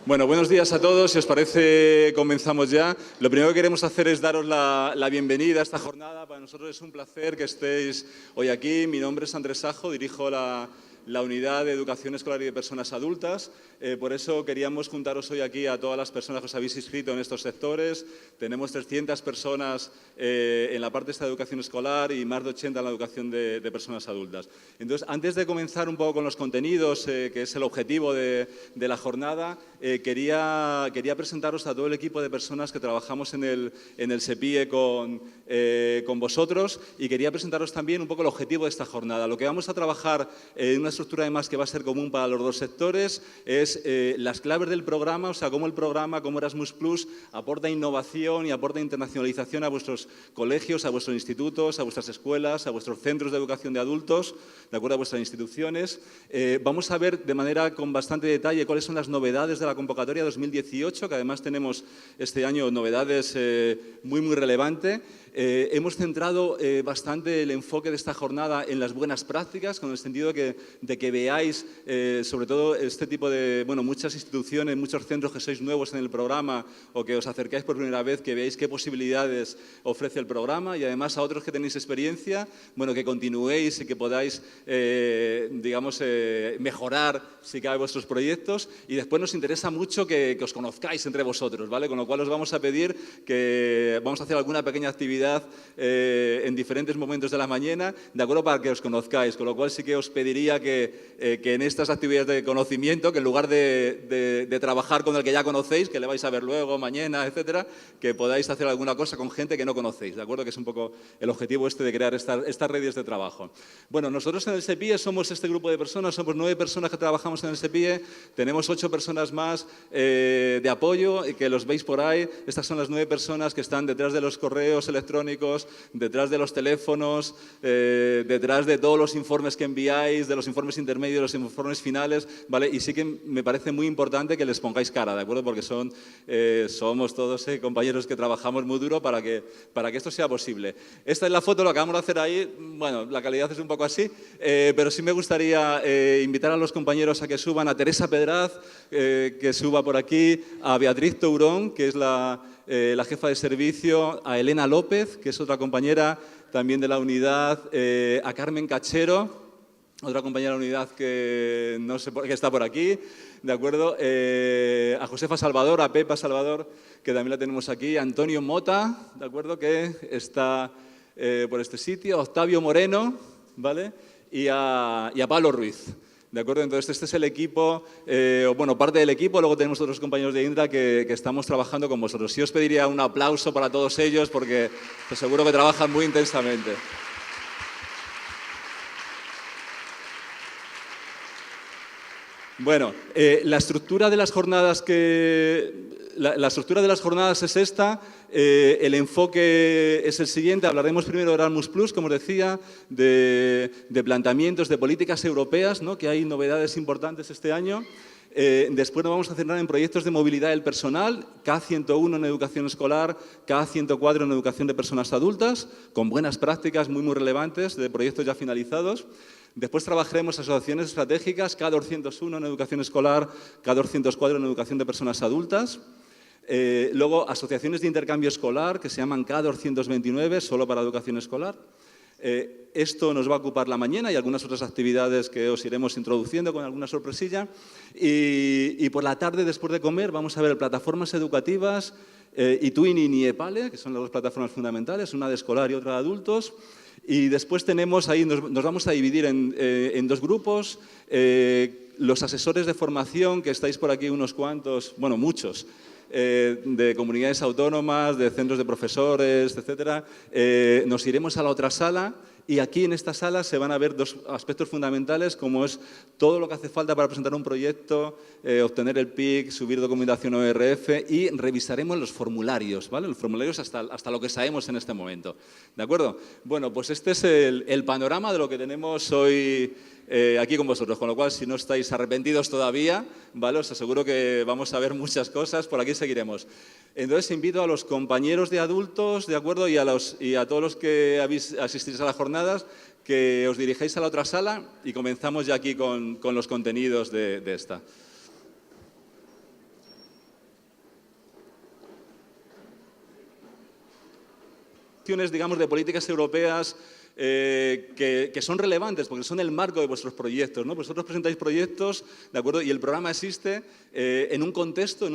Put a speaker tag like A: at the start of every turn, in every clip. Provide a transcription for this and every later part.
A: Bueno, buenos días a todos. Si os parece, comenzamos ya. Lo primero que queremos hacer es daros la bienvenida a esta jornada. Para nosotros es un placer que estéis hoy aquí. Mi nombre es Andrés Sajo, dirijo la Unidad de Educación Escolar y de Personas Adultas. Por eso queríamos juntaros hoy aquí a todas las personas que os habéis inscrito en estos sectores. Tenemos 300 personas en la parte esta de educación escolar y más de 80 en la educación de personas adultas. Entonces, antes de comenzar un poco con los contenidos, que es el objetivo de la jornada, quería presentaros a todo el equipo de personas que trabajamos en el SEPIE con vosotros, y quería presentaros también un poco el objetivo de esta jornada. Lo que vamos a trabajar en una estructura además que va a ser común para los dos sectores es las claves del programa, o sea, cómo el programa, cómo Erasmus Plus aporta innovación y aporta internacionalización a vuestros colegios, a vuestros institutos, a vuestras escuelas, a vuestros centros de educación de adultos, de acuerdo a vuestras instituciones. Vamos a ver de manera con bastante detalle cuáles son las novedades de la convocatoria 2018, que además tenemos este año novedades muy relevantes. Hemos centrado bastante el enfoque de esta jornada en las buenas prácticas, con el sentido de que veáis, sobre todo este tipo de, muchas instituciones, muchos centros que sois nuevos en el programa o que os acercáis por primera vez, que veáis qué posibilidades ofrece el programa, y además a otros que tenéis experiencia, que continuéis y que podáis, mejorar, si cabe, vuestros proyectos. Y después nos interesa mucho que os conozcáis entre vosotros, ¿vale? Con lo cual os vamos a pedir que vamos a hacer alguna pequeña actividad en diferentes momentos de la mañana, ¿de acuerdo? Para que os conozcáis, con lo cual sí que os pediría que en estas actividades de conocimiento, que en lugar de trabajar con el que ya conocéis, que le vais a ver luego, mañana, etcétera, que podáis hacer alguna cosa con gente que no conocéis, ¿de acuerdo? Que es un poco el objetivo de crear estas redes de trabajo. Bueno, nosotros en el SEPIE somos este grupo de personas, somos 9 personas que trabajamos en el SEPIE, tenemos 8 personas más de apoyo, que los veis por ahí. Estas son las 9 personas que están detrás de los correos electrónicos, detrás de los teléfonos, detrás de todos los informes que enviáis, de los informes intermedios, de los informes finales, ¿vale? Y sí que me parece muy importante que les pongáis cara, ¿de acuerdo? Porque somos todos compañeros que trabajamos muy duro para que esto sea posible. Esta es la foto, lo acabamos de hacer ahí. Bueno, la calidad es un poco así, pero sí me gustaría invitar a los compañeros a que suban, a Teresa Pedraz, que suba por aquí, a Beatriz Tourón, que es la jefa de servicio, a Elena López, que es otra compañera también de la unidad, a Carmen Cachero, otra compañera de la unidad que no sé que está por aquí, ¿de acuerdo? A Josefa Salvador, a Pepa Salvador, que también la tenemos aquí, a Antonio Mota, ¿de acuerdo? Que está por este sitio, a Octavio Moreno, ¿vale? Y a Pablo Ruiz. ¿De acuerdo? Entonces, este es el equipo, parte del equipo. Luego tenemos otros compañeros de Indra que estamos trabajando con vosotros. Sí os pediría un aplauso para todos ellos, porque os seguro que trabajan muy intensamente. Bueno, la estructura de las jornadas es esta. El enfoque es el siguiente. Hablaremos primero de Erasmus Plus, como os decía, de planteamientos de políticas europeas, ¿no? Que hay novedades importantes este año. Después nos vamos a centrar en proyectos de movilidad del personal, K101 en educación escolar, K104 en educación de personas adultas, con buenas prácticas muy relevantes de proyectos ya finalizados. Después trabajaremos asociaciones estratégicas, K201 en educación escolar, K204 en educación de personas adultas. Luego, asociaciones de intercambio escolar, que se llaman K229, solo para educación escolar. Esto nos va a ocupar la mañana y algunas otras actividades que os iremos introduciendo con alguna sorpresilla. Y por la tarde, después de comer, vamos a ver plataformas educativas, eTwinning y EPALE, que son las dos plataformas fundamentales, una de escolar y otra de adultos. Y después tenemos ahí, nos vamos a dividir en dos grupos. Los asesores de formación, que estáis por aquí unos cuantos, muchos, de comunidades autónomas, de centros de profesores, etcétera, nos iremos a la otra sala. Y aquí en esta sala se van a ver dos aspectos fundamentales, como es todo lo que hace falta para presentar un proyecto, obtener el PIC, subir documentación ORF, y revisaremos los formularios, ¿vale? Los formularios hasta lo que sabemos en este momento. ¿De acuerdo? Bueno, pues este es el panorama de lo que tenemos hoy aquí con vosotros, con lo cual, si no estáis arrepentidos todavía, ¿vale? Os aseguro que vamos a ver muchas cosas, por aquí seguiremos. Entonces, invito a los compañeros de adultos, ¿de acuerdo? Y a todos los que asistís a las jornadas, que os dirijáis a la otra sala y comenzamos ya aquí con los contenidos de esta. digamos, de políticas europeas que son relevantes porque son el marco de vuestros proyectos, ¿no? Vosotros presentáis proyectos, ¿de acuerdo? Y el programa existe en un contexto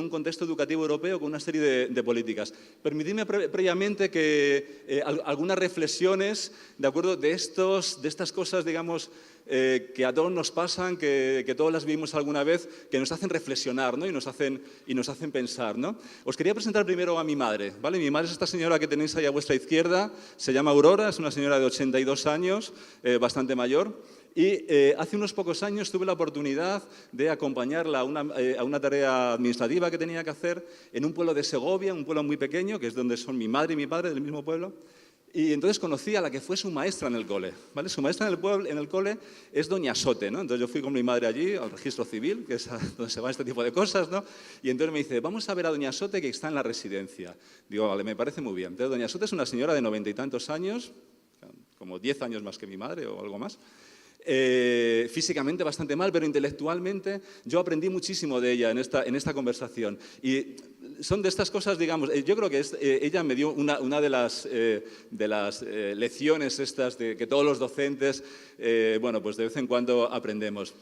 A: educativo europeo con una serie de políticas. Permitidme previamente que algunas reflexiones, ¿de acuerdo? De estas cosas, digamos, que a todos nos pasan, que todos las vivimos alguna vez, que nos hacen reflexionar, ¿no? y nos hacen pensar, ¿no? Os quería presentar primero a mi madre, ¿vale? Mi madre es esta señora que tenéis ahí a vuestra izquierda, se llama Aurora, es una señora de 82 años, bastante mayor. Y hace unos pocos años tuve la oportunidad de acompañarla a una tarea administrativa que tenía que hacer en un pueblo de Segovia, un pueblo muy pequeño, que es donde son mi madre y mi padre, del mismo pueblo. Y entonces conocí a la que fue su maestra en el cole, ¿vale? Su maestra en el cole es doña Sote, ¿no? Entonces yo fui con mi madre allí, al registro civil, que es donde se van este tipo de cosas, ¿no? Y entonces me dice, vamos a ver a doña Sote que está en la residencia. Digo, vale, me parece muy bien. Entonces doña Sote es una señora de 90 y tantos años, como 10 años más que mi madre o algo más. Físicamente bastante mal, pero intelectualmente yo aprendí muchísimo de ella en esta conversación. Y son de estas cosas, digamos, yo creo que ella me dio una de las lecciones estas de que todos los docentes, bueno, pues de vez en cuando aprendemos.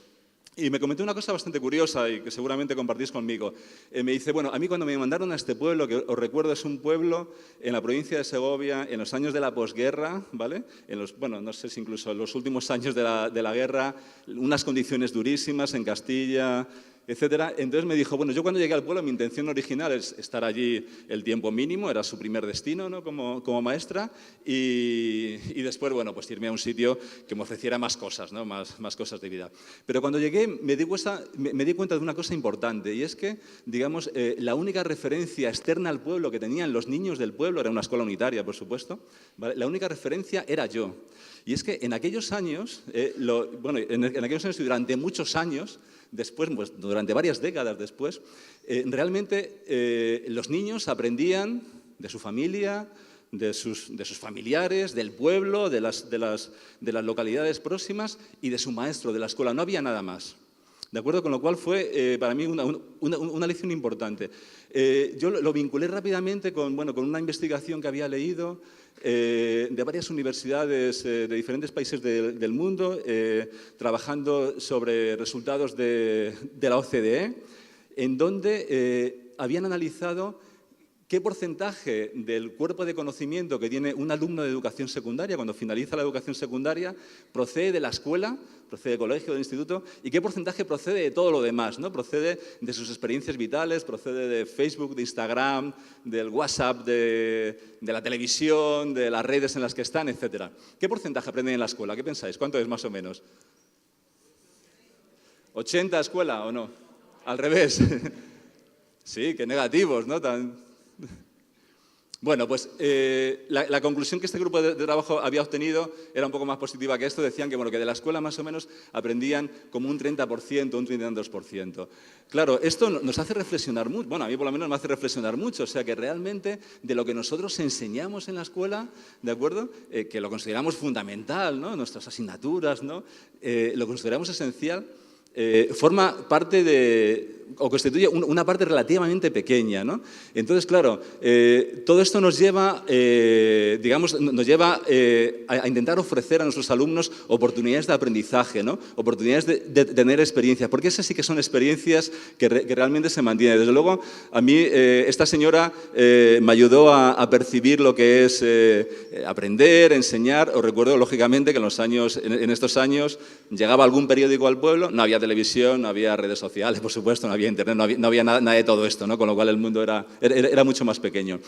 A: Y me comentó una cosa bastante curiosa y que seguramente compartís conmigo. Me dice, bueno, a mí cuando me mandaron a este pueblo, que os recuerdo es un pueblo en la provincia de Segovia, en los años de la posguerra, ¿vale? Bueno, no sé si incluso en los últimos años de la guerra, unas condiciones durísimas en Castilla, etcétera. Entonces me dijo, bueno, yo cuando llegué al pueblo mi intención original es estar allí el tiempo mínimo, era su primer destino, ¿no? como maestra, y después, bueno, pues irme a un sitio que me ofreciera más cosas, ¿no? más cosas de vida. Pero cuando llegué me di cuenta de una cosa importante, y es que, digamos, la única referencia externa al pueblo que tenían los niños del pueblo, era una escuela unitaria, por supuesto, ¿vale? La única referencia era yo. Y es que en aquellos años, en aquellos años y durante muchos años, después, pues, durante varias décadas después, realmente los niños aprendían de su familia, de sus familiares, del pueblo, de las localidades próximas y de su maestro, de la escuela. No había nada más. ¿De acuerdo? Con lo cual fue para mí una lección importante. Yo lo vinculé rápidamente con una investigación que había leído de varias universidades de diferentes países del mundo, trabajando sobre resultados de la OCDE, en donde habían analizado qué porcentaje del cuerpo de conocimiento que tiene un alumno de educación secundaria, cuando finaliza la educación secundaria, procede de la escuela, procede del colegio, del instituto, y qué porcentaje procede de todo lo demás, ¿no? Procede de sus experiencias vitales, procede de Facebook, de Instagram, del WhatsApp, de la televisión, de las redes en las que están, etc. ¿Qué porcentaje aprenden en la escuela? ¿Qué pensáis? ¿Cuánto es más o menos? ¿80 escuela o no? Al revés. Sí, qué negativos, ¿no? Bueno, pues la conclusión que este grupo de trabajo había obtenido era un poco más positiva que esto. Decían que de la escuela más o menos aprendían como un 30%, un 32%. Claro, esto nos hace reflexionar mucho. Bueno, a mí por lo menos me hace reflexionar mucho. O sea, que realmente de lo que nosotros enseñamos en la escuela, ¿de acuerdo? Que lo consideramos fundamental, ¿no? Nuestras asignaturas, ¿no? Lo consideramos esencial. Forma parte o constituye una parte relativamente pequeña, ¿no? Entonces, claro, todo esto nos lleva, a intentar ofrecer a nuestros alumnos oportunidades de aprendizaje, ¿no? Oportunidades de tener experiencias, porque esas sí que son experiencias que realmente se mantienen. Desde luego, a mí esta señora me ayudó a percibir lo que es aprender, enseñar. Os recuerdo, lógicamente, que en estos años llegaba algún periódico al pueblo, no había televisión, no había redes sociales, por supuesto, no había internet, no había nada de todo esto, ¿no? Con lo cual el mundo era mucho más pequeño.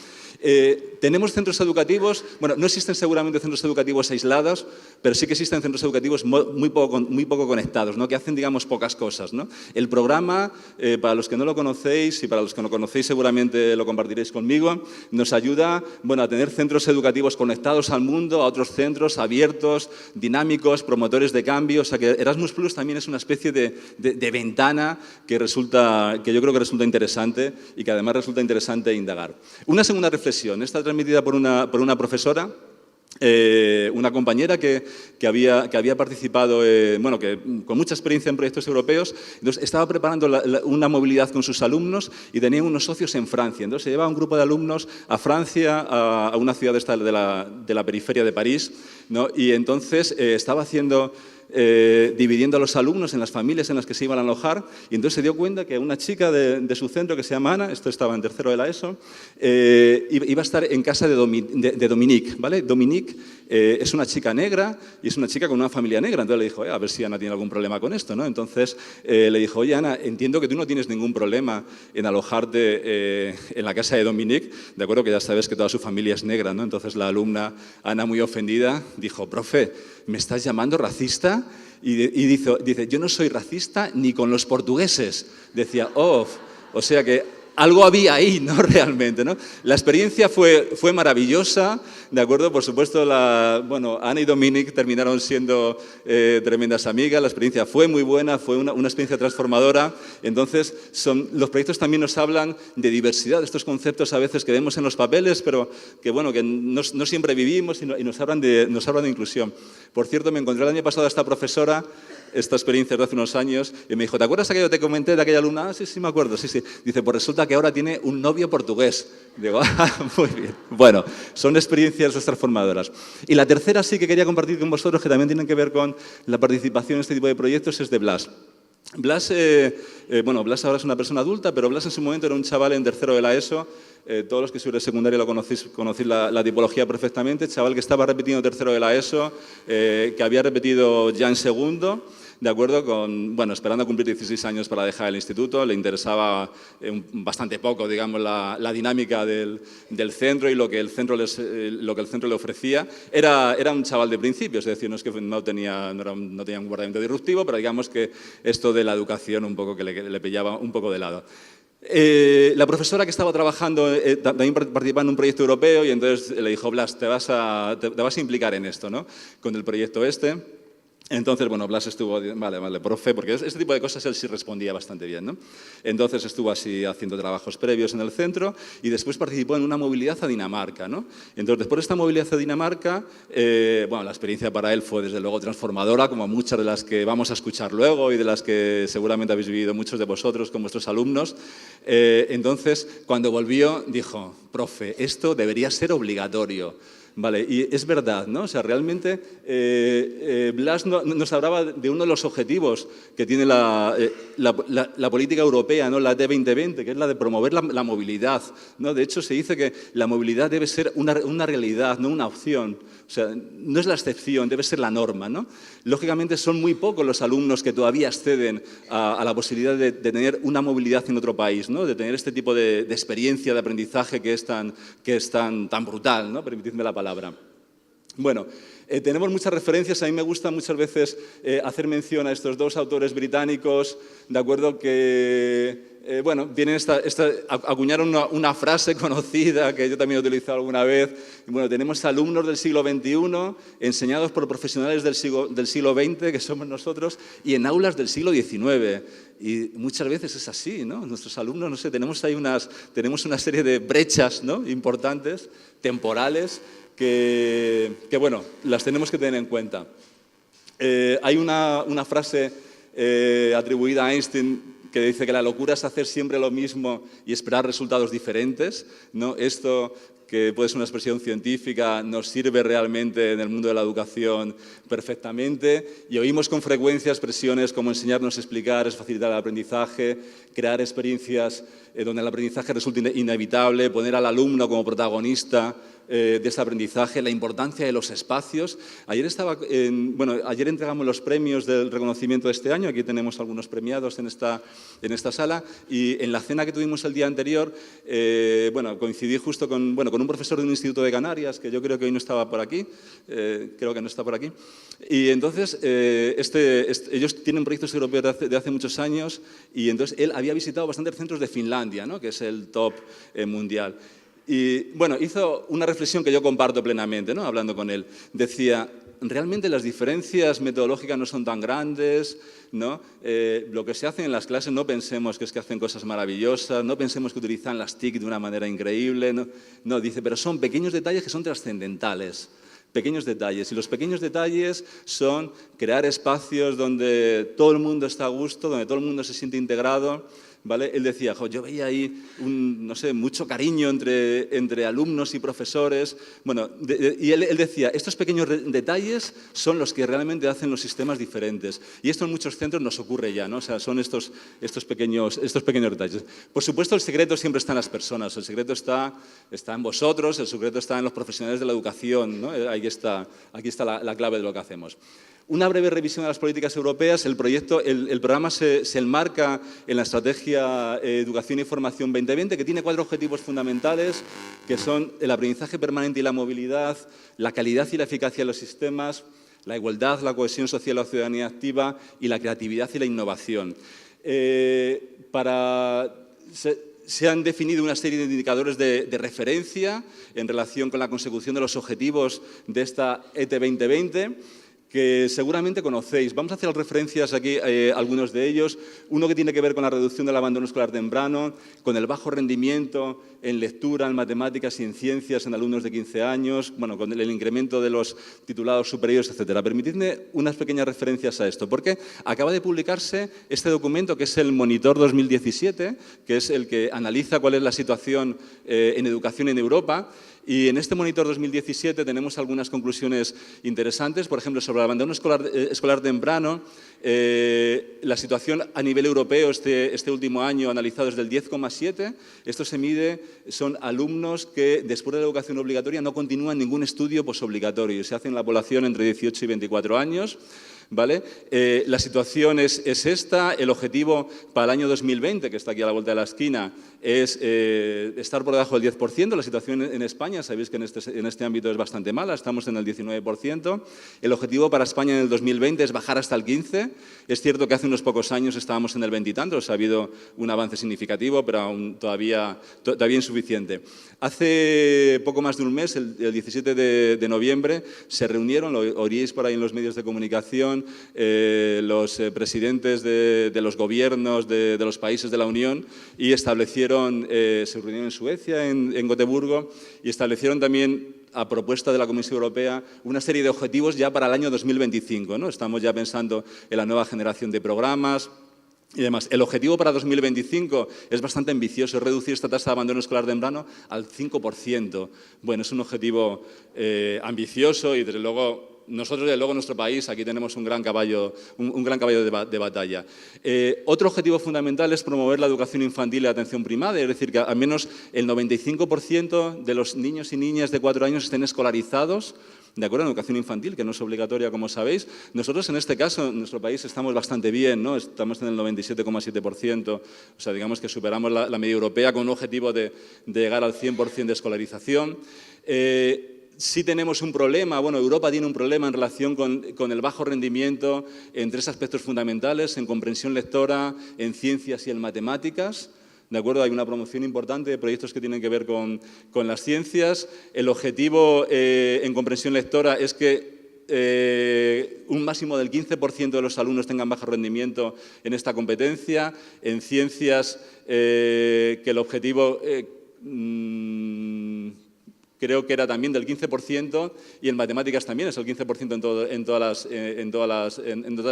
A: Tenemos centros educativos, bueno, no existen seguramente centros educativos aislados, pero sí que existen centros educativos muy poco conectados, ¿no? Que hacen, digamos, pocas cosas, ¿no? El programa, para los que no lo conocéis y para los que lo conocéis seguramente lo compartiréis conmigo, nos ayuda, a tener centros educativos conectados al mundo, a otros centros abiertos, dinámicos, promotores de cambio. O sea que Erasmus Plus también es una especie de ventana que yo creo que resulta interesante y que además resulta interesante indagar. Una segunda reflexión, esta transmitida por una profesora, una compañera que había participado, bueno, que con mucha experiencia en proyectos europeos, entonces estaba preparando una movilidad con sus alumnos y tenía unos socios en Francia. Entonces se llevaba un grupo de alumnos a Francia, a una ciudad de la periferia de París, ¿no? Y entonces estaba haciendo... dividiendo a los alumnos en las familias en las que se iban a alojar, y entonces se dio cuenta que una chica de su centro, que se llama Ana, esto estaba en tercero de la ESO, iba a estar en casa de Dominique, ¿vale? Dominique es una chica negra y es una chica con una familia negra, entonces le dijo, a ver si Ana tiene algún problema con esto, ¿no? Entonces le dijo, oye Ana, entiendo que tú no tienes ningún problema en alojarte en la casa de Dominique, de acuerdo que ya sabes que toda su familia es negra, ¿no? Entonces la alumna Ana, muy ofendida, dijo, profe, ¿me estás llamando racista? Y dice, yo no soy racista ni con los portugueses. Decía, o sea que algo había ahí, ¿no? Realmente, ¿no? La experiencia fue maravillosa, ¿de acuerdo? Por supuesto, bueno, Ana y Dominique terminaron siendo tremendas amigas, la experiencia fue muy buena, fue una experiencia transformadora. Entonces, los proyectos también nos hablan de diversidad, de estos conceptos a veces que vemos en los papeles, pero que, bueno, que no siempre vivimos y nos hablan de inclusión. Por cierto, me encontré el año pasado a esta profesora, esta experiencia de hace unos años, y me dijo, ¿te acuerdas aquello que te comenté de aquella alumna? Ah, sí, sí, me acuerdo, sí, sí. Dice, pues resulta que ahora tiene un novio portugués. Digo, muy bien. Bueno, son experiencias transformadoras. Y la tercera sí que quería compartir con vosotros, que también tienen que ver con la participación en este tipo de proyectos, es de Blas. Blas, Blas ahora es una persona adulta, pero Blas en su momento era un chaval en tercero de la ESO. Todos los que sois de secundaria lo conocéis la tipología perfectamente. Chaval que estaba repitiendo tercero de la ESO, que había repetido ya en segundo, de acuerdo con, bueno, esperando a cumplir 16 años para dejar el instituto. Le interesaba bastante poco, digamos, la dinámica del centro y lo que el centro le ofrecía. Era un chaval de principios, es decir, no es que no tenía un comportamiento disruptivo, pero digamos que esto de la educación un poco que le pillaba un poco de lado. La profesora que estaba trabajando también participaba en un proyecto europeo y entonces le dijo, Blas, te vas a implicar en esto, ¿no? Con el proyecto este. Entonces, bueno, Blas estuvo, vale, profe, porque este tipo de cosas él sí respondía bastante bien, ¿no? Entonces estuvo así haciendo trabajos previos en el centro y después participó en una movilidad a Dinamarca, ¿no? Entonces, después de esta movilidad a Dinamarca, bueno, la experiencia para él fue desde luego transformadora, como muchas de las que vamos a escuchar luego y de las que seguramente habéis vivido muchos de vosotros con vuestros alumnos. Entonces, cuando volvió, dijo, profe, esto debería ser obligatorio. Vale, y es verdad, ¿no? O sea, realmente Blas nos hablaba de uno de los objetivos que tiene la política europea, ¿no? La D2020, que es la de promover la movilidad, ¿no? De hecho, se dice que la movilidad debe ser una realidad, no una opción. O sea, no es la excepción, debe ser la norma, ¿no? Lógicamente, son muy pocos los alumnos que todavía acceden a la posibilidad de tener una movilidad en otro país, ¿no? De tener este tipo de experiencia de aprendizaje que es tan brutal, ¿no? Permitidme la palabra. Bueno, tenemos muchas referencias. A mí me gusta muchas veces hacer mención a estos dos autores británicos, de acuerdo, que bueno, acuñaron una frase conocida que yo también he utilizado alguna vez. Bueno, tenemos alumnos del siglo XXI enseñados por profesionales del siglo XX, que somos nosotros, y en aulas del siglo XIX. Y muchas veces es así, ¿no? Nuestros alumnos, no sé, tenemos una serie de brechas, ¿no? Importantes, temporales, que bueno, las tenemos que tener en cuenta. Hay una frase atribuida a Einstein que dice que la locura es hacer siempre lo mismo y esperar resultados diferentes, ¿no? Esto, que puede ser una expresión científica, nos sirve realmente en el mundo de la educación perfectamente, y oímos con frecuencia expresiones como enseñarnos a explicar es facilitar el aprendizaje, crear experiencias donde el aprendizaje resulte inevitable, poner al alumno como protagonista de ese aprendizaje, la importancia de los espacios. Ayer entregamos los premios del reconocimiento de este año, aquí tenemos algunos premiados en esta sala, y en la cena que tuvimos el día anterior, coincidí justo con un profesor de un instituto de Canarias, que yo creo que hoy no estaba por aquí, creo que no está por aquí, y entonces ellos tienen proyectos europeos de hace muchos años, y entonces él había visitado bastantes centros de Finlandia, ¿no? Que es el top mundial. Y bueno, hizo una reflexión que yo comparto plenamente, ¿no? Hablando con él. Decía, realmente las diferencias metodológicas no son tan grandes, ¿no? Lo que se hace en las clases no pensemos que hacen cosas maravillosas, no pensemos que utilizan las TIC de una manera increíble, no, dice, pero son pequeños detalles que son trascendentales. Pequeños detalles. Y los pequeños detalles son crear espacios donde todo el mundo está a gusto, donde todo el mundo se siente integrado, ¿vale? Él decía, yo veía ahí, no sé, mucho cariño entre alumnos y profesores. Bueno, y él decía, estos pequeños detalles son los que realmente hacen los sistemas diferentes. Y esto en muchos centros nos ocurre ya, ¿no? O sea, son estos pequeños detalles. Por supuesto, el secreto siempre está en las personas. El secreto está en vosotros, el secreto está en los profesionales de la educación, ¿no? Aquí está la clave de lo que hacemos. Una breve revisión de las políticas europeas. El programa se enmarca en la Estrategia Educación y Formación 2020, que tiene 4 objetivos fundamentales, que son el aprendizaje permanente y la movilidad, la calidad y la eficacia de los sistemas, la igualdad, la cohesión social y la ciudadanía activa y la creatividad y la innovación. Se han definido una serie de indicadores de referencia en relación con la consecución de los objetivos de esta ET 2020, que seguramente conocéis. Vamos a hacer referencias aquí a algunos de ellos. Uno que tiene que ver con la reducción del abandono escolar temprano, con el bajo rendimiento en lectura, en matemáticas y en ciencias en alumnos de 15 años, bueno, con el incremento de los titulados superiores, etcétera. Permitidme unas pequeñas referencias a esto, porque acaba de publicarse este documento, que es el Monitor 2017, que es el que analiza cuál es la situación en educación en Europa. Y en este Monitor 2017 tenemos algunas conclusiones interesantes. Por ejemplo, sobre el abandono escolar temprano, la situación a nivel europeo este último año analizado es del 10,7. Esto se mide, son alumnos que después de la educación obligatoria no continúan ningún estudio posobligatorio. Se hace en la población entre 18 y 24 años. ¿Vale? La situación es esta. El objetivo para el año 2020, que está aquí a la vuelta de la esquina, es estar por debajo del 10%. La situación en España, sabéis que en este ámbito es bastante mala, estamos en el 19%. El objetivo para España en el 2020 es bajar hasta el 15%. Es cierto que hace unos pocos años estábamos en el 20 y tantos, ha habido un avance significativo, pero aún todavía insuficiente. Hace poco más de un mes, el 17 de noviembre, se reunieron, lo oiréis por ahí en los medios de comunicación, los presidentes de los gobiernos de los países de la Unión y se reunieron en Suecia, en Gotemburgo, y establecieron también, a propuesta de la Comisión Europea, una serie de objetivos ya para el año 2025, ¿no? Estamos ya pensando en la nueva generación de programas y demás. El objetivo para 2025 es bastante ambicioso, es reducir esta tasa de abandono escolar temprano al 5%. Bueno, es un objetivo ambicioso y, desde luego, nosotros, en nuestro país, aquí tenemos un gran caballo de batalla. Otro objetivo fundamental es promover la educación infantil y la atención primaria, es decir, que al menos el 95% de los niños y niñas de 4 años estén escolarizados, de acuerdo, en educación infantil, que no es obligatoria, como sabéis. Nosotros, en este caso, en nuestro país, estamos bastante bien, ¿no? Estamos en el 97,7%, o sea, digamos que superamos la media europea con un objetivo de llegar al 100% de escolarización. Sí tenemos un problema, bueno, Europa tiene un problema en relación con el bajo rendimiento en 3 aspectos fundamentales, en comprensión lectora, en ciencias y en matemáticas. ¿De acuerdo? Hay una promoción importante de proyectos que tienen que ver con las ciencias. El objetivo en comprensión lectora es que un máximo del 15% de los alumnos tengan bajo rendimiento en esta competencia. En ciencias, que el objetivo creo que era también del 15%, y en matemáticas también es el 15% en todas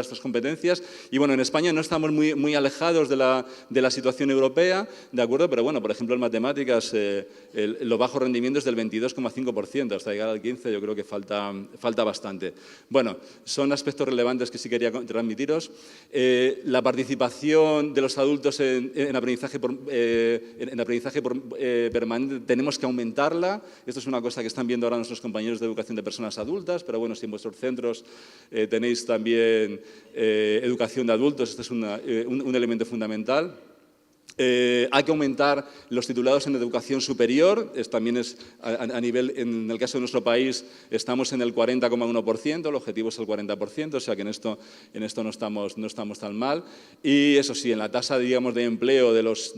A: estas competencias. Y bueno, en España no estamos muy alejados de la situación europea, ¿de acuerdo? Pero bueno, por ejemplo, en matemáticas los bajos rendimientos del 22,5%, hasta llegar al 15% yo creo que falta bastante. Bueno, son aspectos relevantes que sí quería transmitiros. La participación de los adultos en aprendizaje permanente tenemos que aumentarla. Esto es una cosa que están viendo ahora nuestros compañeros de educación de personas adultas, pero bueno, si en vuestros centros tenéis también educación de adultos, este es un elemento fundamental. Hay que aumentar los titulados en educación superior. También es a nivel, en el caso de nuestro país, estamos en el 40,1%, el objetivo es el 40%, o sea que en esto no estamos tan mal. Y eso sí, en la tasa, digamos, de empleo de los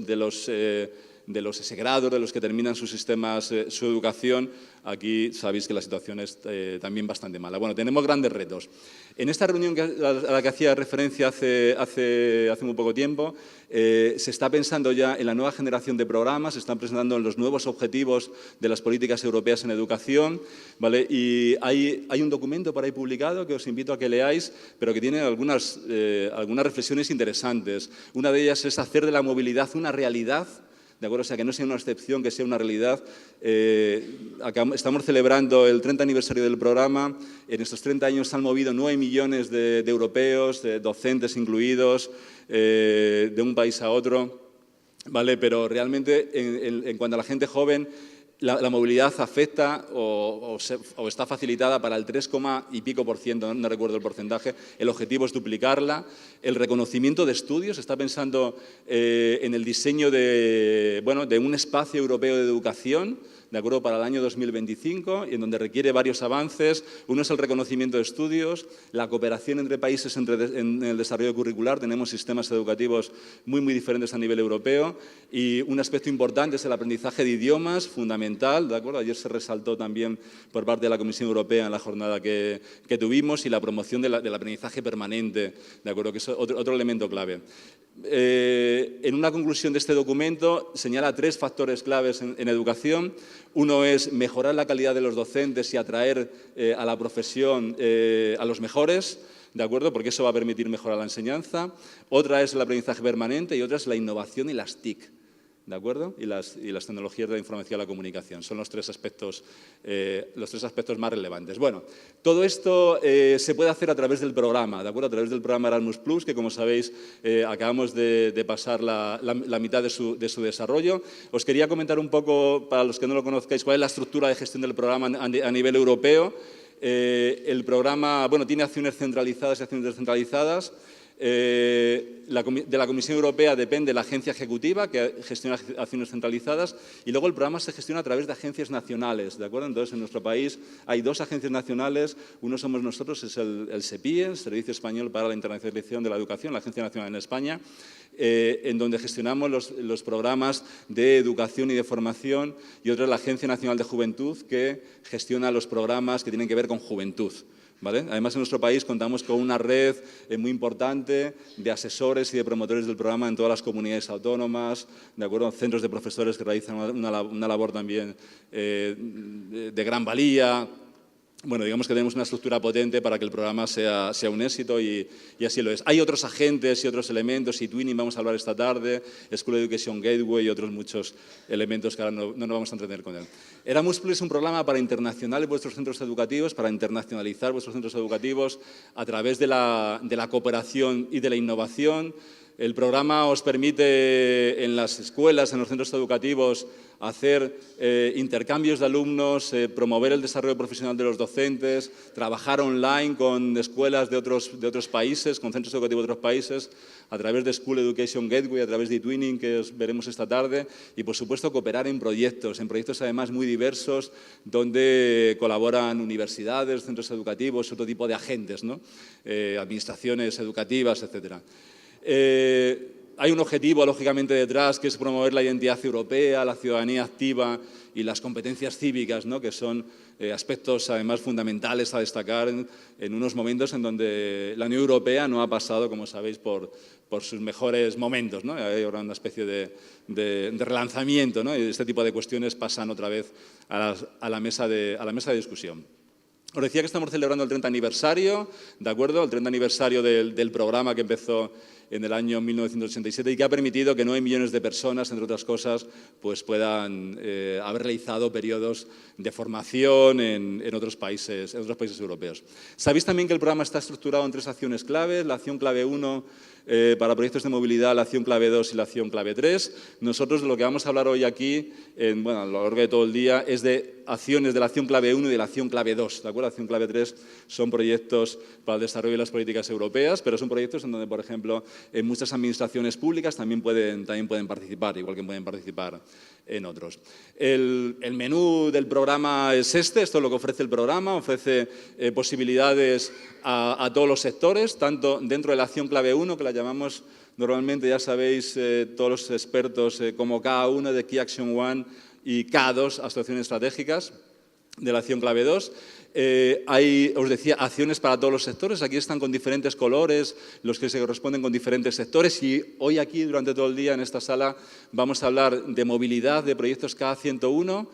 A: los exegrados, de los que terminan sus sistemas, su educación, aquí sabéis que la situación es también bastante mala. Bueno, tenemos grandes retos. En esta reunión a la que hacía referencia hace muy poco tiempo, se está pensando ya en la nueva generación de programas, se están presentando los nuevos objetivos de las políticas europeas en educación, ¿vale? Y hay un documento por ahí publicado que os invito a que leáis, pero que tiene algunas reflexiones interesantes. Una de ellas es hacer de la movilidad una realidad, ¿de acuerdo? O sea, que no sea una excepción, que sea una realidad. Estamos celebrando el 30 aniversario del programa. En estos 30 años se han movido 9 millones de europeos, docentes incluidos, de un país a otro, ¿vale? Pero realmente, en cuanto a la gente joven, la movilidad afecta o está facilitada para el 3, y pico por ciento, no recuerdo el porcentaje. El objetivo es duplicarla. El reconocimiento de estudios, se está pensando en el diseño de un espacio europeo de educación, ¿de acuerdo?, para el año 2025, y en donde requiere varios avances. Uno es el reconocimiento de estudios, la cooperación entre países en el desarrollo curricular. Tenemos sistemas educativos muy diferentes a nivel europeo, y un aspecto importante es el aprendizaje de idiomas, fundamental, ¿de acuerdo? Ayer se resaltó también por parte de la Comisión Europea en la jornada que tuvimos, y la promoción del aprendizaje permanente, ¿de acuerdo?, que es otro elemento clave. En una conclusión de este documento señala 3 factores claves en educación. Uno es mejorar la calidad de los docentes y atraer a la profesión a los mejores, ¿de acuerdo?, porque eso va a permitir mejorar la enseñanza. Otra es el aprendizaje permanente y otra es la innovación y las TIC, ¿de acuerdo? Y las tecnologías de la información y la comunicación. Son los 3 aspectos más relevantes. Bueno, todo esto se puede hacer a través del programa, ¿de acuerdo? A través del programa Erasmus+, que, como sabéis, acabamos de pasar la mitad de su desarrollo. Os quería comentar un poco, para los que no lo conozcáis, cuál es la estructura de gestión del programa a nivel europeo. El programa, tiene acciones centralizadas y acciones descentralizadas. De la Comisión Europea depende la agencia ejecutiva, que gestiona acciones centralizadas, y luego el programa se gestiona a través de agencias nacionales, ¿de acuerdo? Entonces, en nuestro país hay 2 agencias nacionales. Uno somos nosotros, es el SEPIE, el Servicio Español para la Internacionalización de la Educación, la Agencia Nacional en España, en donde gestionamos los programas de educación y de formación, y otra es la Agencia Nacional de Juventud, que gestiona los programas que tienen que ver con juventud, ¿vale? Además, en nuestro país contamos con una red muy importante de asesores y de promotores del programa en todas las comunidades autónomas, ¿de acuerdo? Centros de profesores que realizan una labor también de gran valía. Bueno, digamos que tenemos una estructura potente para que el programa sea un éxito, y así lo es. Hay otros agentes y otros elementos, y Twinning vamos a hablar esta tarde, School Education Gateway y otros muchos elementos que ahora no nos vamos a entretener con él. Erasmus+ es un programa para internacionalizar vuestros centros educativos, a través de la cooperación y de la innovación. El programa os permite en las escuelas, en los centros educativos, hacer intercambios de alumnos, promover el desarrollo profesional de los docentes, trabajar online con escuelas de otros países, con centros educativos de otros países, a través de School Education Gateway, a través de Twinning, que os veremos esta tarde, y, por supuesto, cooperar en proyectos además muy diversos, donde colaboran universidades, centros educativos, otro tipo de agentes, ¿no? Administraciones educativas, etcétera. Hay un objetivo, lógicamente, detrás, que es promover la identidad europea, la ciudadanía activa y las competencias cívicas, ¿no?, que son aspectos, además, fundamentales a destacar en unos momentos en donde la Unión Europea no ha pasado, como sabéis, por sus mejores momentos, ¿no? Hay ahora una especie de relanzamiento, ¿no? Y este tipo de cuestiones pasan otra vez a la mesa de discusión. Os decía que estamos celebrando el 30 aniversario, ¿de acuerdo? El 30 aniversario del programa, que empezó en el año 1987 y que ha permitido que 9 millones de personas, entre otras cosas, pues puedan haber realizado periodos de formación en otros países europeos. Sabéis también que el programa está estructurado en 3 acciones claves: la acción clave 1 para proyectos de movilidad, la acción clave 2 y la acción clave 3. Nosotros de lo que vamos a hablar hoy aquí, a lo largo de todo el día, es de acciones de la acción clave 1 y de la acción clave 2, ¿de acuerdo? La acción clave 3 son proyectos para el desarrollo de las políticas europeas, pero son proyectos en donde, por ejemplo, en muchas administraciones públicas también pueden participar, igual que pueden participar en otros. El menú del programa es esto es lo que ofrece el programa. Ofrece posibilidades a todos los sectores, tanto dentro de la acción clave 1, que la llamamos Normalmente, ya sabéis, todos los expertos como K1 de Key Action 1 y K2, actuaciones estratégicas de la acción clave 2. Hay, os decía, acciones para todos los sectores. Aquí están con diferentes colores, los que se corresponden con diferentes sectores. Y hoy aquí, durante todo el día, en esta sala, vamos a hablar de movilidad, de proyectos K101,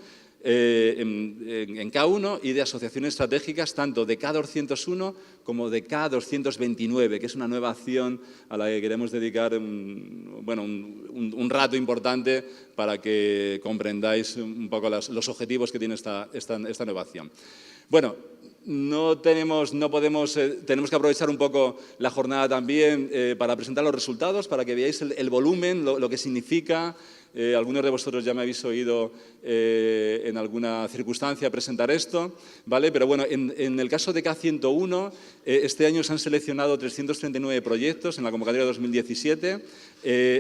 A: en K1 y de asociaciones estratégicas, tanto de K201 como de K229, que es una nueva acción a la que queremos dedicar un rato importante para que comprendáis un poco los objetivos que tiene esta nueva acción. Bueno, tenemos que aprovechar un poco la jornada también para presentar los resultados, para que veáis el volumen, lo que significa. Algunos de vosotros ya me habéis oído en alguna circunstancia presentar esto, ¿vale? Pero bueno, en el caso de K101, este año se han seleccionado 339 proyectos en la convocatoria 2017.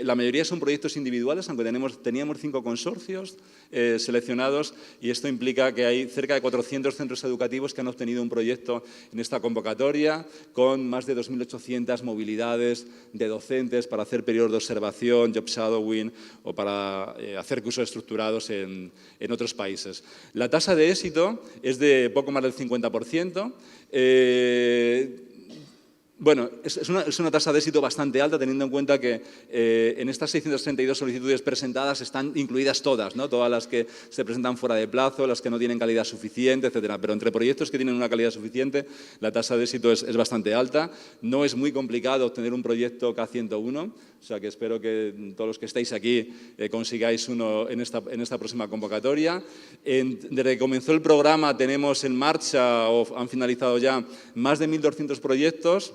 A: La mayoría son proyectos individuales, aunque teníamos 5 consorcios seleccionados, y esto implica que hay cerca de 400 centros educativos que han obtenido un proyecto en esta convocatoria, con más de 2.800 movilidades de docentes para hacer periodos de observación, job shadowing o para hacer cursos estructurados en otros países. La tasa de éxito es de poco más del 50%. Bueno, es una tasa de éxito bastante alta, teniendo en cuenta que en estas 632 solicitudes presentadas están incluidas todas, ¿no? Todas las que se presentan fuera de plazo, las que no tienen calidad suficiente, etcétera. Pero entre proyectos que tienen una calidad suficiente, la tasa de éxito es bastante alta. No es muy complicado obtener un proyecto K101, o sea que espero que todos los que estáis aquí consigáis uno en esta próxima convocatoria. Desde que comenzó el programa tenemos en marcha, o han finalizado ya, más de 1.200 proyectos,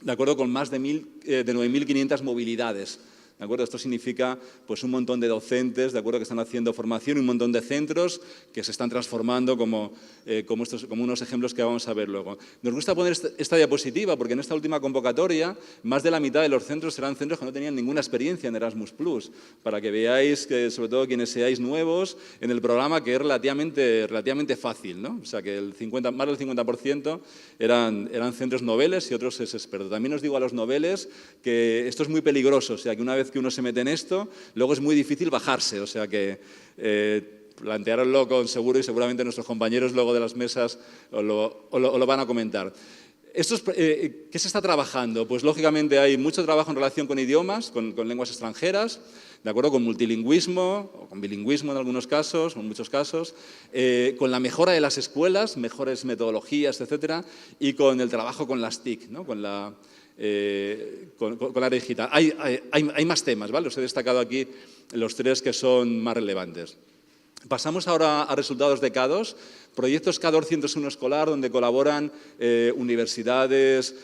A: de acuerdo, con más de 9.500 movilidades. ¿De acuerdo? Esto significa pues, un montón de docentes, ¿de acuerdo?, que están haciendo formación, y un montón de centros que se están transformando como unos ejemplos que vamos a ver luego. Nos gusta poner esta diapositiva porque en esta última convocatoria más de la mitad de los centros serán centros que no tenían ninguna experiencia en Erasmus+, para que veáis, que sobre todo quienes seáis nuevos en el programa, que es relativamente fácil, ¿no? O sea, que más del 50% eran centros noveles y otros es experto. También os digo a los noveles que esto es muy peligroso, o sea, que una vez que uno se mete en esto, luego es muy difícil bajarse, o sea que planteároslo con seguro, y seguramente nuestros compañeros luego de las mesas os lo van a comentar. ¿Qué se está trabajando? Pues lógicamente hay mucho trabajo en relación con idiomas, con lenguas extranjeras, ¿de acuerdo?, con multilingüismo o con bilingüismo en algunos casos, o en muchos casos, con la mejora de las escuelas, mejores metodologías, etcétera, y con el trabajo con las TIC, ¿no?, con la digital. Hay más temas, ¿vale? Os he destacado aquí los 3 que son más relevantes. Pasamos ahora a resultados de K2. Proyectos K201 escolar, donde colaboran universidades,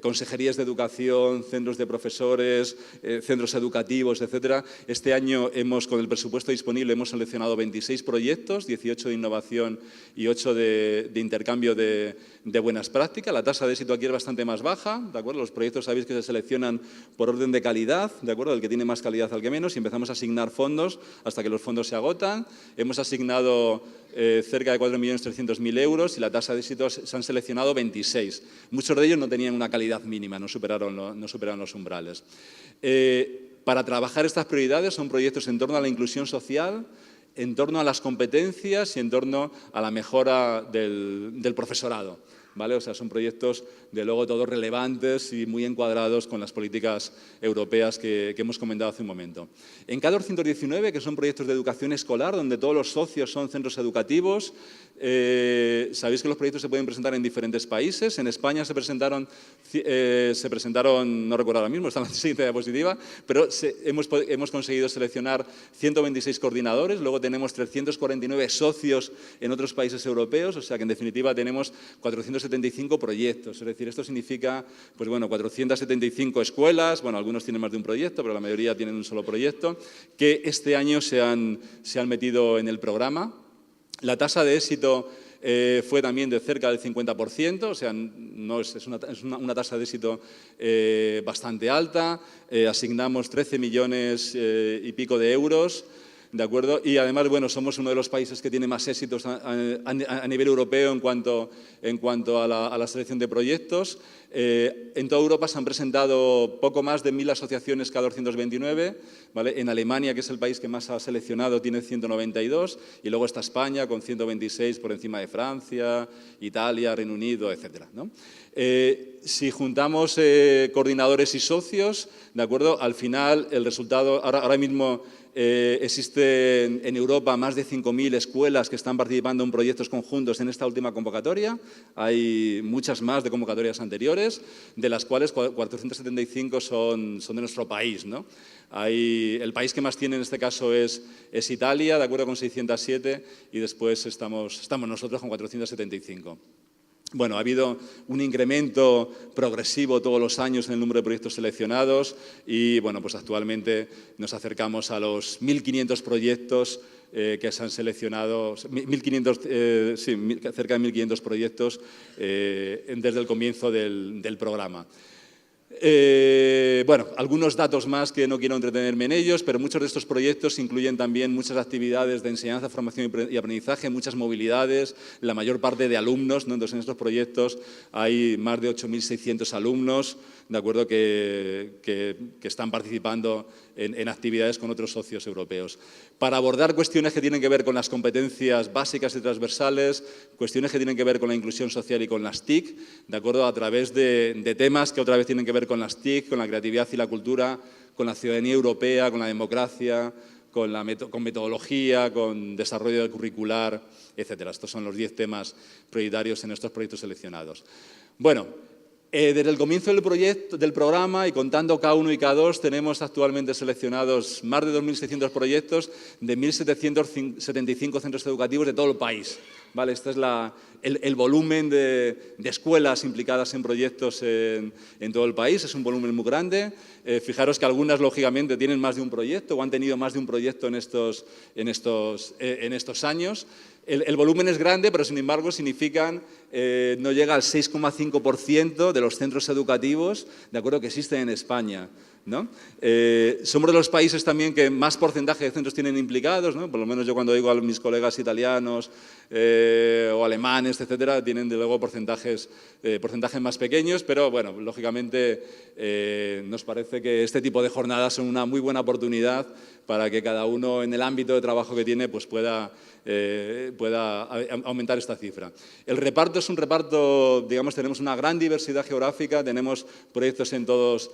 A: consejerías de educación, centros de profesores, centros educativos, etcétera. Este año, con el presupuesto disponible, hemos seleccionado 26 proyectos, 18 de innovación y 8 de intercambio de buenas prácticas. La tasa de éxito aquí es bastante más baja, ¿de acuerdo? Los proyectos sabéis que se seleccionan por orden de calidad, ¿de acuerdo? El que tiene más calidad al que menos, y empezamos a asignar fondos hasta que los fondos se agotan. Hemos asignado cerca de 4.300.000 euros y la tasa de éxito se han seleccionado 26. Muchos de ellos no tenían una calidad mínima, no superaron los umbrales. Para trabajar estas prioridades son proyectos en torno a la inclusión social, en torno a las competencias y en torno a la mejora del profesorado, ¿vale? O sea, son proyectos, de luego, todos relevantes y muy encuadrados con las políticas europeas que hemos comentado hace un momento. En K219, que son proyectos de educación escolar, donde todos los socios son centros educativos, sabéis que los proyectos se pueden presentar en diferentes países. En España se presentaron, no recuerdo ahora mismo, está en la siguiente diapositiva, pero hemos conseguido seleccionar 126 coordinadores, luego tenemos 349 socios en otros países europeos, o sea que en definitiva tenemos 475 proyectos. Es decir, esto significa, pues bueno, 475 escuelas, bueno, algunos tienen más de un proyecto, pero la mayoría tienen un solo proyecto, que este año se han metido en el programa. La tasa de éxito fue también de cerca del 50%, o sea, es una tasa de éxito bastante alta. Asignamos 13 millones y pico de euros. ¿de acuerdo? Y además, bueno, somos uno de los países que tiene más éxitos a nivel europeo en cuanto a la selección de proyectos. En toda Europa se han presentado poco más de 1000 asociaciones K229, ¿vale? En Alemania, que es el país que más ha seleccionado, tiene 192, y luego está España con 126 por encima de Francia, Italia, Reino Unido, etcétera, ¿no? Si juntamos coordinadores y socios, ¿de acuerdo? Al final, el resultado, ahora mismo existen en Europa más de 5000 escuelas que están participando en proyectos conjuntos en esta última convocatoria. Hay muchas más de convocatorias anteriores, de las cuales 475 son de nuestro país, ¿no? El país que más tiene en este caso es Italia, de acuerdo, con 607, y después estamos nosotros con 475. Bueno, ha habido un incremento progresivo todos los años en el número de proyectos seleccionados y, bueno, pues actualmente nos acercamos a los 1500 proyectos que se han seleccionado, cerca de 1500 proyectos desde el comienzo del programa. Bueno, algunos datos más que no quiero entretenerme en ellos, pero muchos de estos proyectos incluyen también muchas actividades de enseñanza, formación y aprendizaje, muchas movilidades, la mayor parte de alumnos, ¿no? Entonces, en estos proyectos hay más de 8600 alumnos, ¿de acuerdo?, que están participando en actividades con otros socios europeos. Para abordar cuestiones que tienen que ver con las competencias básicas y transversales, cuestiones que tienen que ver con la inclusión social y con las TIC, ¿de acuerdo?, a través de temas que otra vez tienen que ver con las TIC, con la creatividad y la cultura, con la ciudadanía europea, con la democracia, con metodología, con desarrollo curricular, etcétera. Estos son los 10 temas prioritarios en estos proyectos seleccionados. Bueno, desde el comienzo del programa y contando K1 y K2 tenemos actualmente seleccionados más de 2.600 proyectos de 1.775 centros educativos de todo el país, ¿vale? Este es el volumen de escuelas implicadas en proyectos en todo el país. Es un volumen muy grande. Fijaros que algunas, lógicamente, tienen más de un proyecto o han tenido más de un proyecto en estos años. El volumen es grande, pero sin embargo no llega al 6,5% de los centros educativos, ¿de acuerdo?, que existen en España, ¿no? Somos de los países también que más porcentaje de centros tienen implicados, ¿no? Por lo menos yo cuando digo a mis colegas italianos o alemanes, etcétera, tienen de luego porcentajes más pequeños, pero bueno, lógicamente nos parece que este tipo de jornadas son una muy buena oportunidad para que cada uno en el ámbito de trabajo que tiene pues pueda aumentar esta cifra. El reparto es un reparto, digamos, tenemos una gran diversidad geográfica, tenemos proyectos en todas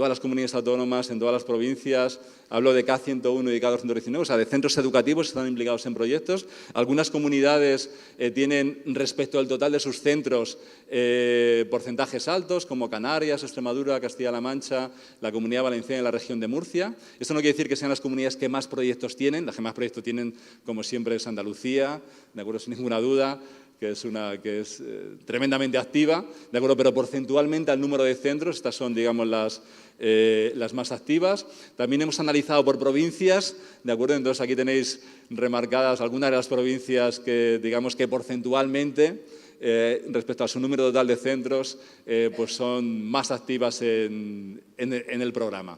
A: las comunidades autónomas, en todas las provincias. Hablo de K101 y K219, o sea, de centros educativos que están implicados en proyectos. Algunas comunidades tienen, respecto al total de sus centros, porcentajes altos, como Canarias, Extremadura, Castilla-La Mancha, la Comunidad Valenciana y la región de Murcia. Esto no quiere decir que sean las comunidades que más proyectos tienen. Las que más proyectos tienen, como siempre, es Andalucía, ¿de acuerdo?, sin ninguna duda, que es tremendamente activa, ¿de acuerdo?, pero porcentualmente al número de centros, estas son, digamos, las más activas. También hemos analizado por provincias, ¿de acuerdo? Entonces, aquí tenéis remarcadas algunas de las provincias que, digamos, que porcentualmente, respecto a su número total de centros, pues son más activas en el programa.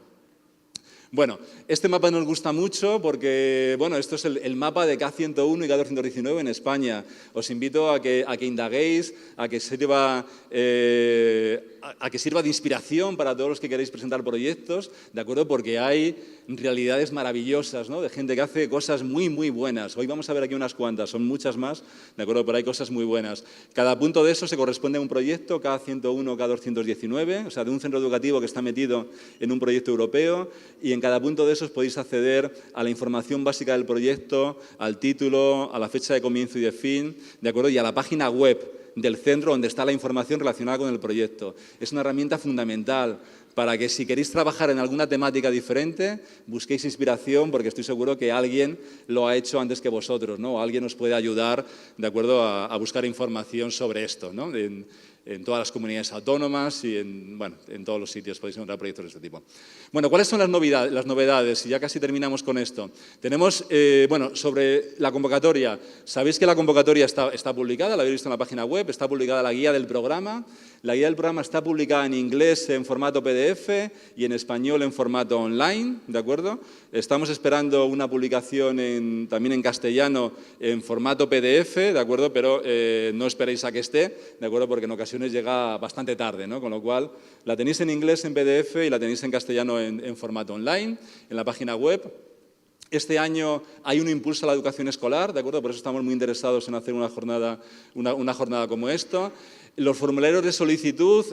A: Bueno, este mapa nos gusta mucho porque, bueno, esto es el mapa de K101 y K219 en España. Os invito a que indaguéis, a que sirva de inspiración para todos los que queréis presentar proyectos, ¿de acuerdo? Porque hay realidades maravillosas, ¿no?, de gente que hace cosas muy, muy buenas. Hoy vamos a ver aquí unas cuantas, son muchas más, ¿de acuerdo?, pero hay cosas muy buenas. Cada punto de eso se corresponde a un proyecto, K101, K219, o sea, de un centro educativo que está metido en un proyecto europeo, y en cada punto de esos podéis acceder a la información básica del proyecto, al título, a la fecha de comienzo y de fin, ¿de acuerdo?, y a la página web del centro donde está la información relacionada con el proyecto. Es una herramienta fundamental para que, si queréis trabajar en alguna temática diferente, busquéis inspiración, porque estoy seguro que alguien lo ha hecho antes que vosotros, ¿no? O alguien os puede ayudar, ¿de acuerdo?, a buscar información sobre esto, ¿no? En todas las comunidades autónomas y en todos los sitios podéis encontrar proyectos de este tipo. Bueno, ¿cuáles son las novedades? Y ya casi terminamos con esto. Tenemos, sobre la convocatoria. Sabéis que la convocatoria está publicada, la habéis visto en la página web, está publicada la guía del programa.
B: La guía del programa está publicada en inglés en formato PDF y en español en formato online, ¿de acuerdo? Estamos esperando una publicación también en castellano en formato PDF, ¿de acuerdo? Pero no esperéis a que esté, ¿de acuerdo? Porque en ocasiones llega bastante tarde, ¿no? Con lo cual, la tenéis en inglés en PDF y la tenéis en castellano en formato online, en la página web. Este año hay un impulso a la educación escolar, ¿de acuerdo? Por eso estamos muy interesados en hacer una jornada como esta. Los formularios de solicitud,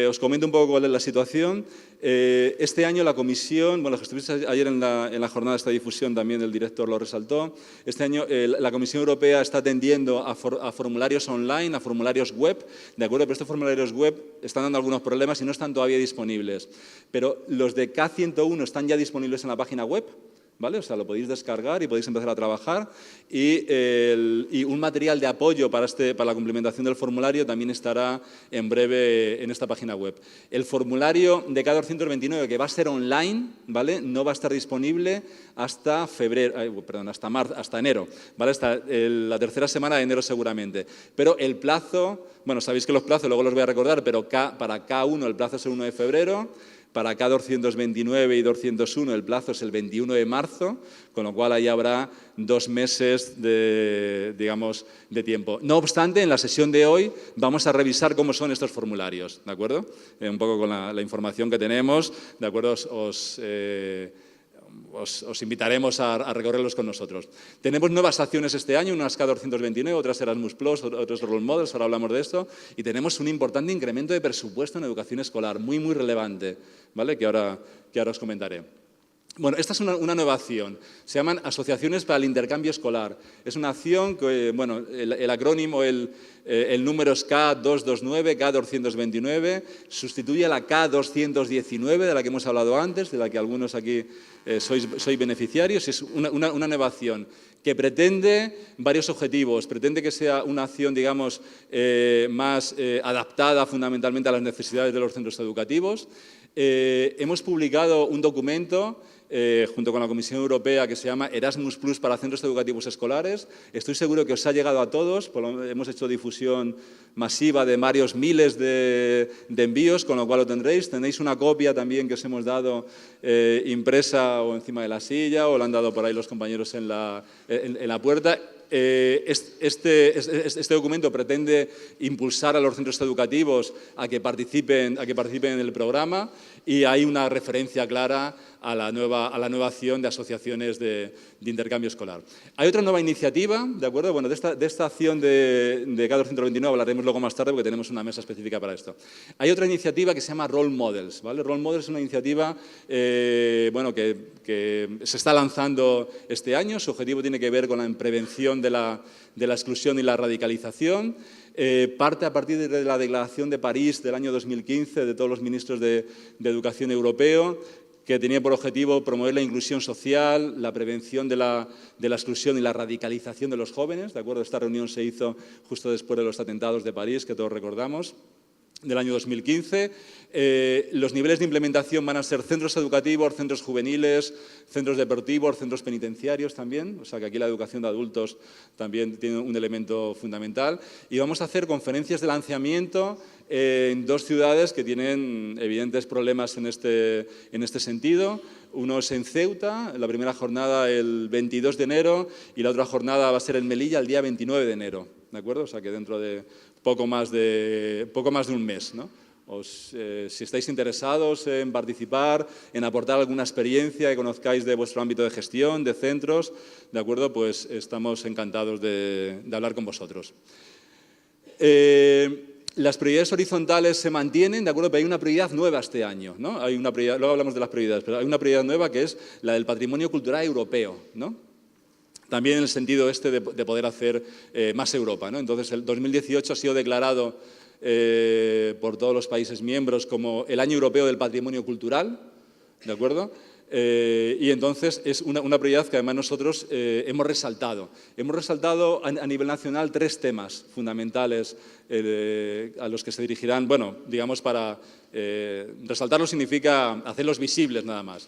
B: os comento un poco cuál es la situación. Este año la comisión, bueno, los que estuviste ayer en la jornada de esta difusión también el director lo resaltó, este año la Comisión Europea está tendiendo a formularios online, a formularios web, ¿de acuerdo? Pero estos formularios web están dando algunos problemas y no están todavía disponibles. Pero los de K101 están ya disponibles en la página web, ¿vale? O sea, lo podéis descargar y podéis empezar a trabajar y un material de apoyo para la complementación del formulario también estará en breve en esta página web. El formulario de K229, que va a ser online, ¿vale? No va a estar disponible hasta hasta enero, ¿vale? Hasta la tercera semana de enero seguramente. Pero el plazo, bueno, sabéis que los plazos, luego los voy a recordar, pero para K1 el plazo es el 1 de febrero, para K229 y 201 el plazo es el 21 de marzo, con lo cual ahí habrá 2 meses de tiempo. No obstante, en la sesión de hoy vamos a revisar cómo son estos formularios, ¿de acuerdo? Un poco con la información que tenemos, ¿de acuerdo? Os invitaremos a recorrerlos con nosotros. Tenemos nuevas acciones este año, unas K229, otras Erasmus+, otros Role Models, ahora hablamos de esto, y tenemos un importante incremento de presupuesto en educación escolar, muy, muy relevante, ¿vale? Que ahora os comentaré. Bueno, esta es una nueva acción. Se llaman Asociaciones para el Intercambio Escolar. Es una acción que, bueno, el acrónimo, el número es K229, K229, sustituye a la K219, de la que hemos hablado antes, de la que algunos aquí sois beneficiarios. Es una nueva acción que pretende varios objetivos. Pretende que sea una acción, digamos, más adaptada fundamentalmente a las necesidades de los centros educativos. Hemos publicado un documento junto con la Comisión Europea que se llama Erasmus+ para centros educativos escolares. Estoy seguro que os ha llegado a todos, hemos hecho difusión masiva de varios miles de envíos, con lo cual lo tendréis. Tenéis una copia también que os hemos dado impresa o encima de la silla, o la han dado por ahí los compañeros en la puerta. Este documento pretende impulsar a los centros educativos a que participen en el programa, y hay una referencia clara a la nueva acción de asociaciones de intercambio escolar. Hay otra nueva iniciativa, ¿de acuerdo? Bueno, de esta acción de K229 hablaremos luego más tarde porque tenemos una mesa específica para esto. Hay otra iniciativa que se llama Role Models, ¿vale? Role Models es una iniciativa bueno, que se está lanzando este año. Su objetivo tiene que ver con la prevención de la exclusión y la radicalización. Parte a partir de la Declaración de París del año 2015 de todos los ministros de Educación europeos, que tenía por objetivo promover la inclusión social, la prevención de la exclusión y la radicalización de los jóvenes, ¿de acuerdo? Esta reunión se hizo justo después de los atentados de París, que todos recordamos, del año 2015. Los niveles de implementación van a ser centros educativos, centros juveniles, centros deportivos, centros penitenciarios también, o sea que aquí la educación de adultos también tiene un elemento fundamental. Y vamos a hacer conferencias de lanzamiento en 2 ciudades que tienen evidentes problemas en este sentido. Uno es en Ceuta, la primera jornada el 22 de enero y la otra jornada va a ser en Melilla el día 29 de enero, ¿de acuerdo? O sea que dentro de poco más de un mes, ¿no? Si estáis interesados en participar, en aportar alguna experiencia que conozcáis de vuestro ámbito de gestión, de centros, ¿de acuerdo? Pues estamos encantados de hablar con vosotros. Las prioridades horizontales se mantienen, ¿de acuerdo? Pero hay una prioridad nueva este año, ¿no? Hay una prioridad, luego hablamos de las prioridades, pero hay una prioridad nueva que es la del patrimonio cultural europeo, ¿no? También en el sentido de poder hacer más Europa, ¿no? Entonces, el 2018 ha sido declarado por todos los países miembros como el Año Europeo del Patrimonio Cultural, ¿de acuerdo? Y entonces es una prioridad que además nosotros hemos resaltado. Hemos resaltado a nivel nacional 3 temas fundamentales a los que se dirigirán, bueno, digamos para resaltarlos significa hacerlos visibles nada más.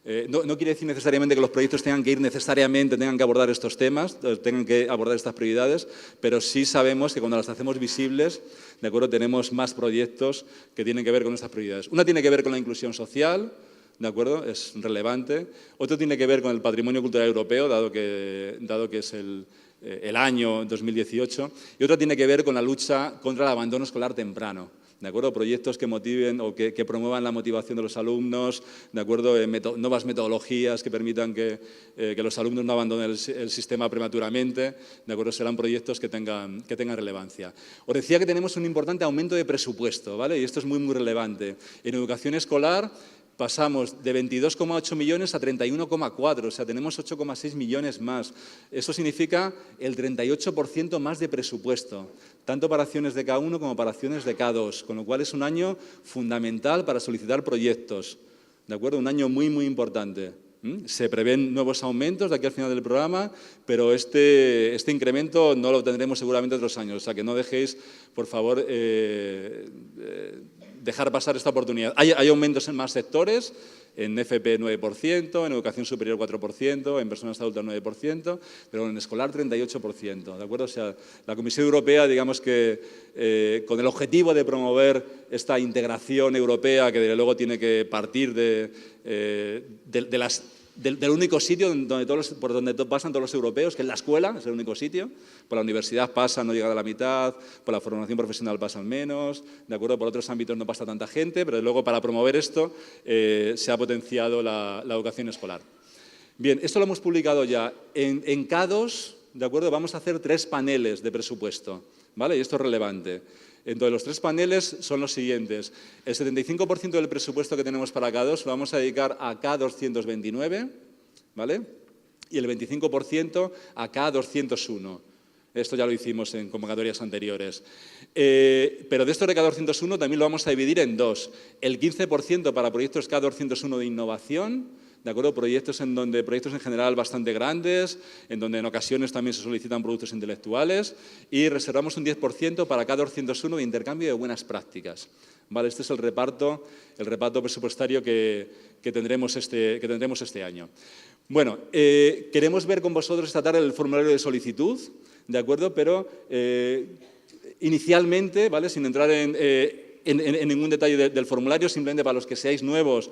A: No quiere decir necesariamente que los proyectos tengan que abordar estos temas, tengan que abordar estas prioridades, pero sí sabemos que cuando las hacemos visibles, ¿de acuerdo?, tenemos más proyectos que tienen que ver con estas prioridades. Una tiene que ver con la inclusión social, ¿de acuerdo?, es relevante. Otro tiene que ver con el patrimonio cultural europeo, dado que es el año 2018. Y otro tiene que ver con la lucha contra el abandono escolar temprano. ¿De acuerdo? Proyectos que motiven o que promuevan la motivación de los alumnos, ¿de acuerdo? Nuevas metodologías que permitan que los alumnos no abandonen el sistema prematuramente, ¿de acuerdo? Serán proyectos que tengan relevancia. Os decía que tenemos un importante aumento de presupuesto, ¿vale? Y esto es muy, muy relevante. En educación escolar pasamos de 22,8 millones a 31,4, o sea, tenemos 8,6 millones más. Eso significa el 38% más de presupuesto, tanto para acciones de K1 como para acciones de K2, con lo cual es un año fundamental para solicitar proyectos, ¿de acuerdo? Un año muy, muy importante. Se prevén nuevos aumentos de aquí al final del programa, pero este incremento no lo tendremos seguramente otros años, o sea, que no dejéis, por favor, dejar pasar esta oportunidad. Hay aumentos en más sectores, en FP 9%, en educación superior 4%, en personas adultas 9%, pero en escolar 38%, ¿de acuerdo? O sea, la Comisión Europea, digamos que con el objetivo de promover esta integración europea, que desde luego tiene que partir del único sitio por donde pasan todos los europeos, que es la escuela, es el único sitio. Por la universidad pasa, no llega a la mitad, por la formación profesional pasan menos, ¿de acuerdo? Por otros ámbitos no pasa tanta gente, pero luego para promover esto se ha potenciado la educación escolar. Bien, esto lo hemos publicado ya. En K2, ¿de acuerdo?, vamos a hacer 3 paneles de presupuesto, ¿vale? Y esto es relevante. Entonces, los 3 paneles son los siguientes. El 75% del presupuesto que tenemos para K2 lo vamos a dedicar a K229, ¿vale? Y el 25% a K201. Esto ya lo hicimos en convocatorias anteriores. Pero de esto de K201 también lo vamos a dividir en 2. El 15% para proyectos K201 de innovación, ¿de acuerdo? Proyectos en general bastante grandes, en donde en ocasiones también se solicitan productos intelectuales, y reservamos un 10% para K201 de intercambio de buenas prácticas. ¿Vale? Este es el reparto presupuestario que tendremos este año. Bueno, queremos ver con vosotros esta tarde el formulario de solicitud, ¿de acuerdo? Pero inicialmente, ¿vale?, sin entrar en ningún detalle del formulario, simplemente para los que seáis nuevos,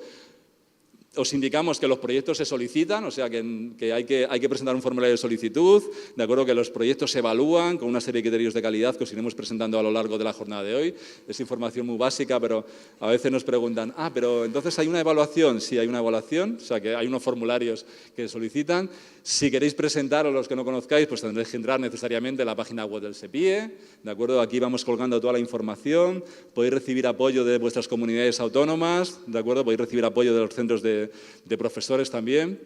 A: os indicamos que los proyectos se solicitan, o sea que hay que presentar un formulario de solicitud, de acuerdo, que los proyectos se evalúan con una serie de criterios de calidad que os iremos presentando a lo largo de la jornada de hoy. Es información muy básica, pero a veces nos preguntan, pero entonces ¿hay una evaluación? Sí, hay una evaluación, o sea que hay unos formularios que solicitan. Si queréis presentar, o los que no conozcáis, pues tendréis que entrar necesariamente en la página web del SEPIE, ¿de acuerdo? Aquí vamos colgando toda la información, podéis recibir apoyo de vuestras comunidades autónomas, ¿de acuerdo? Podéis recibir apoyo de los centros de profesores también,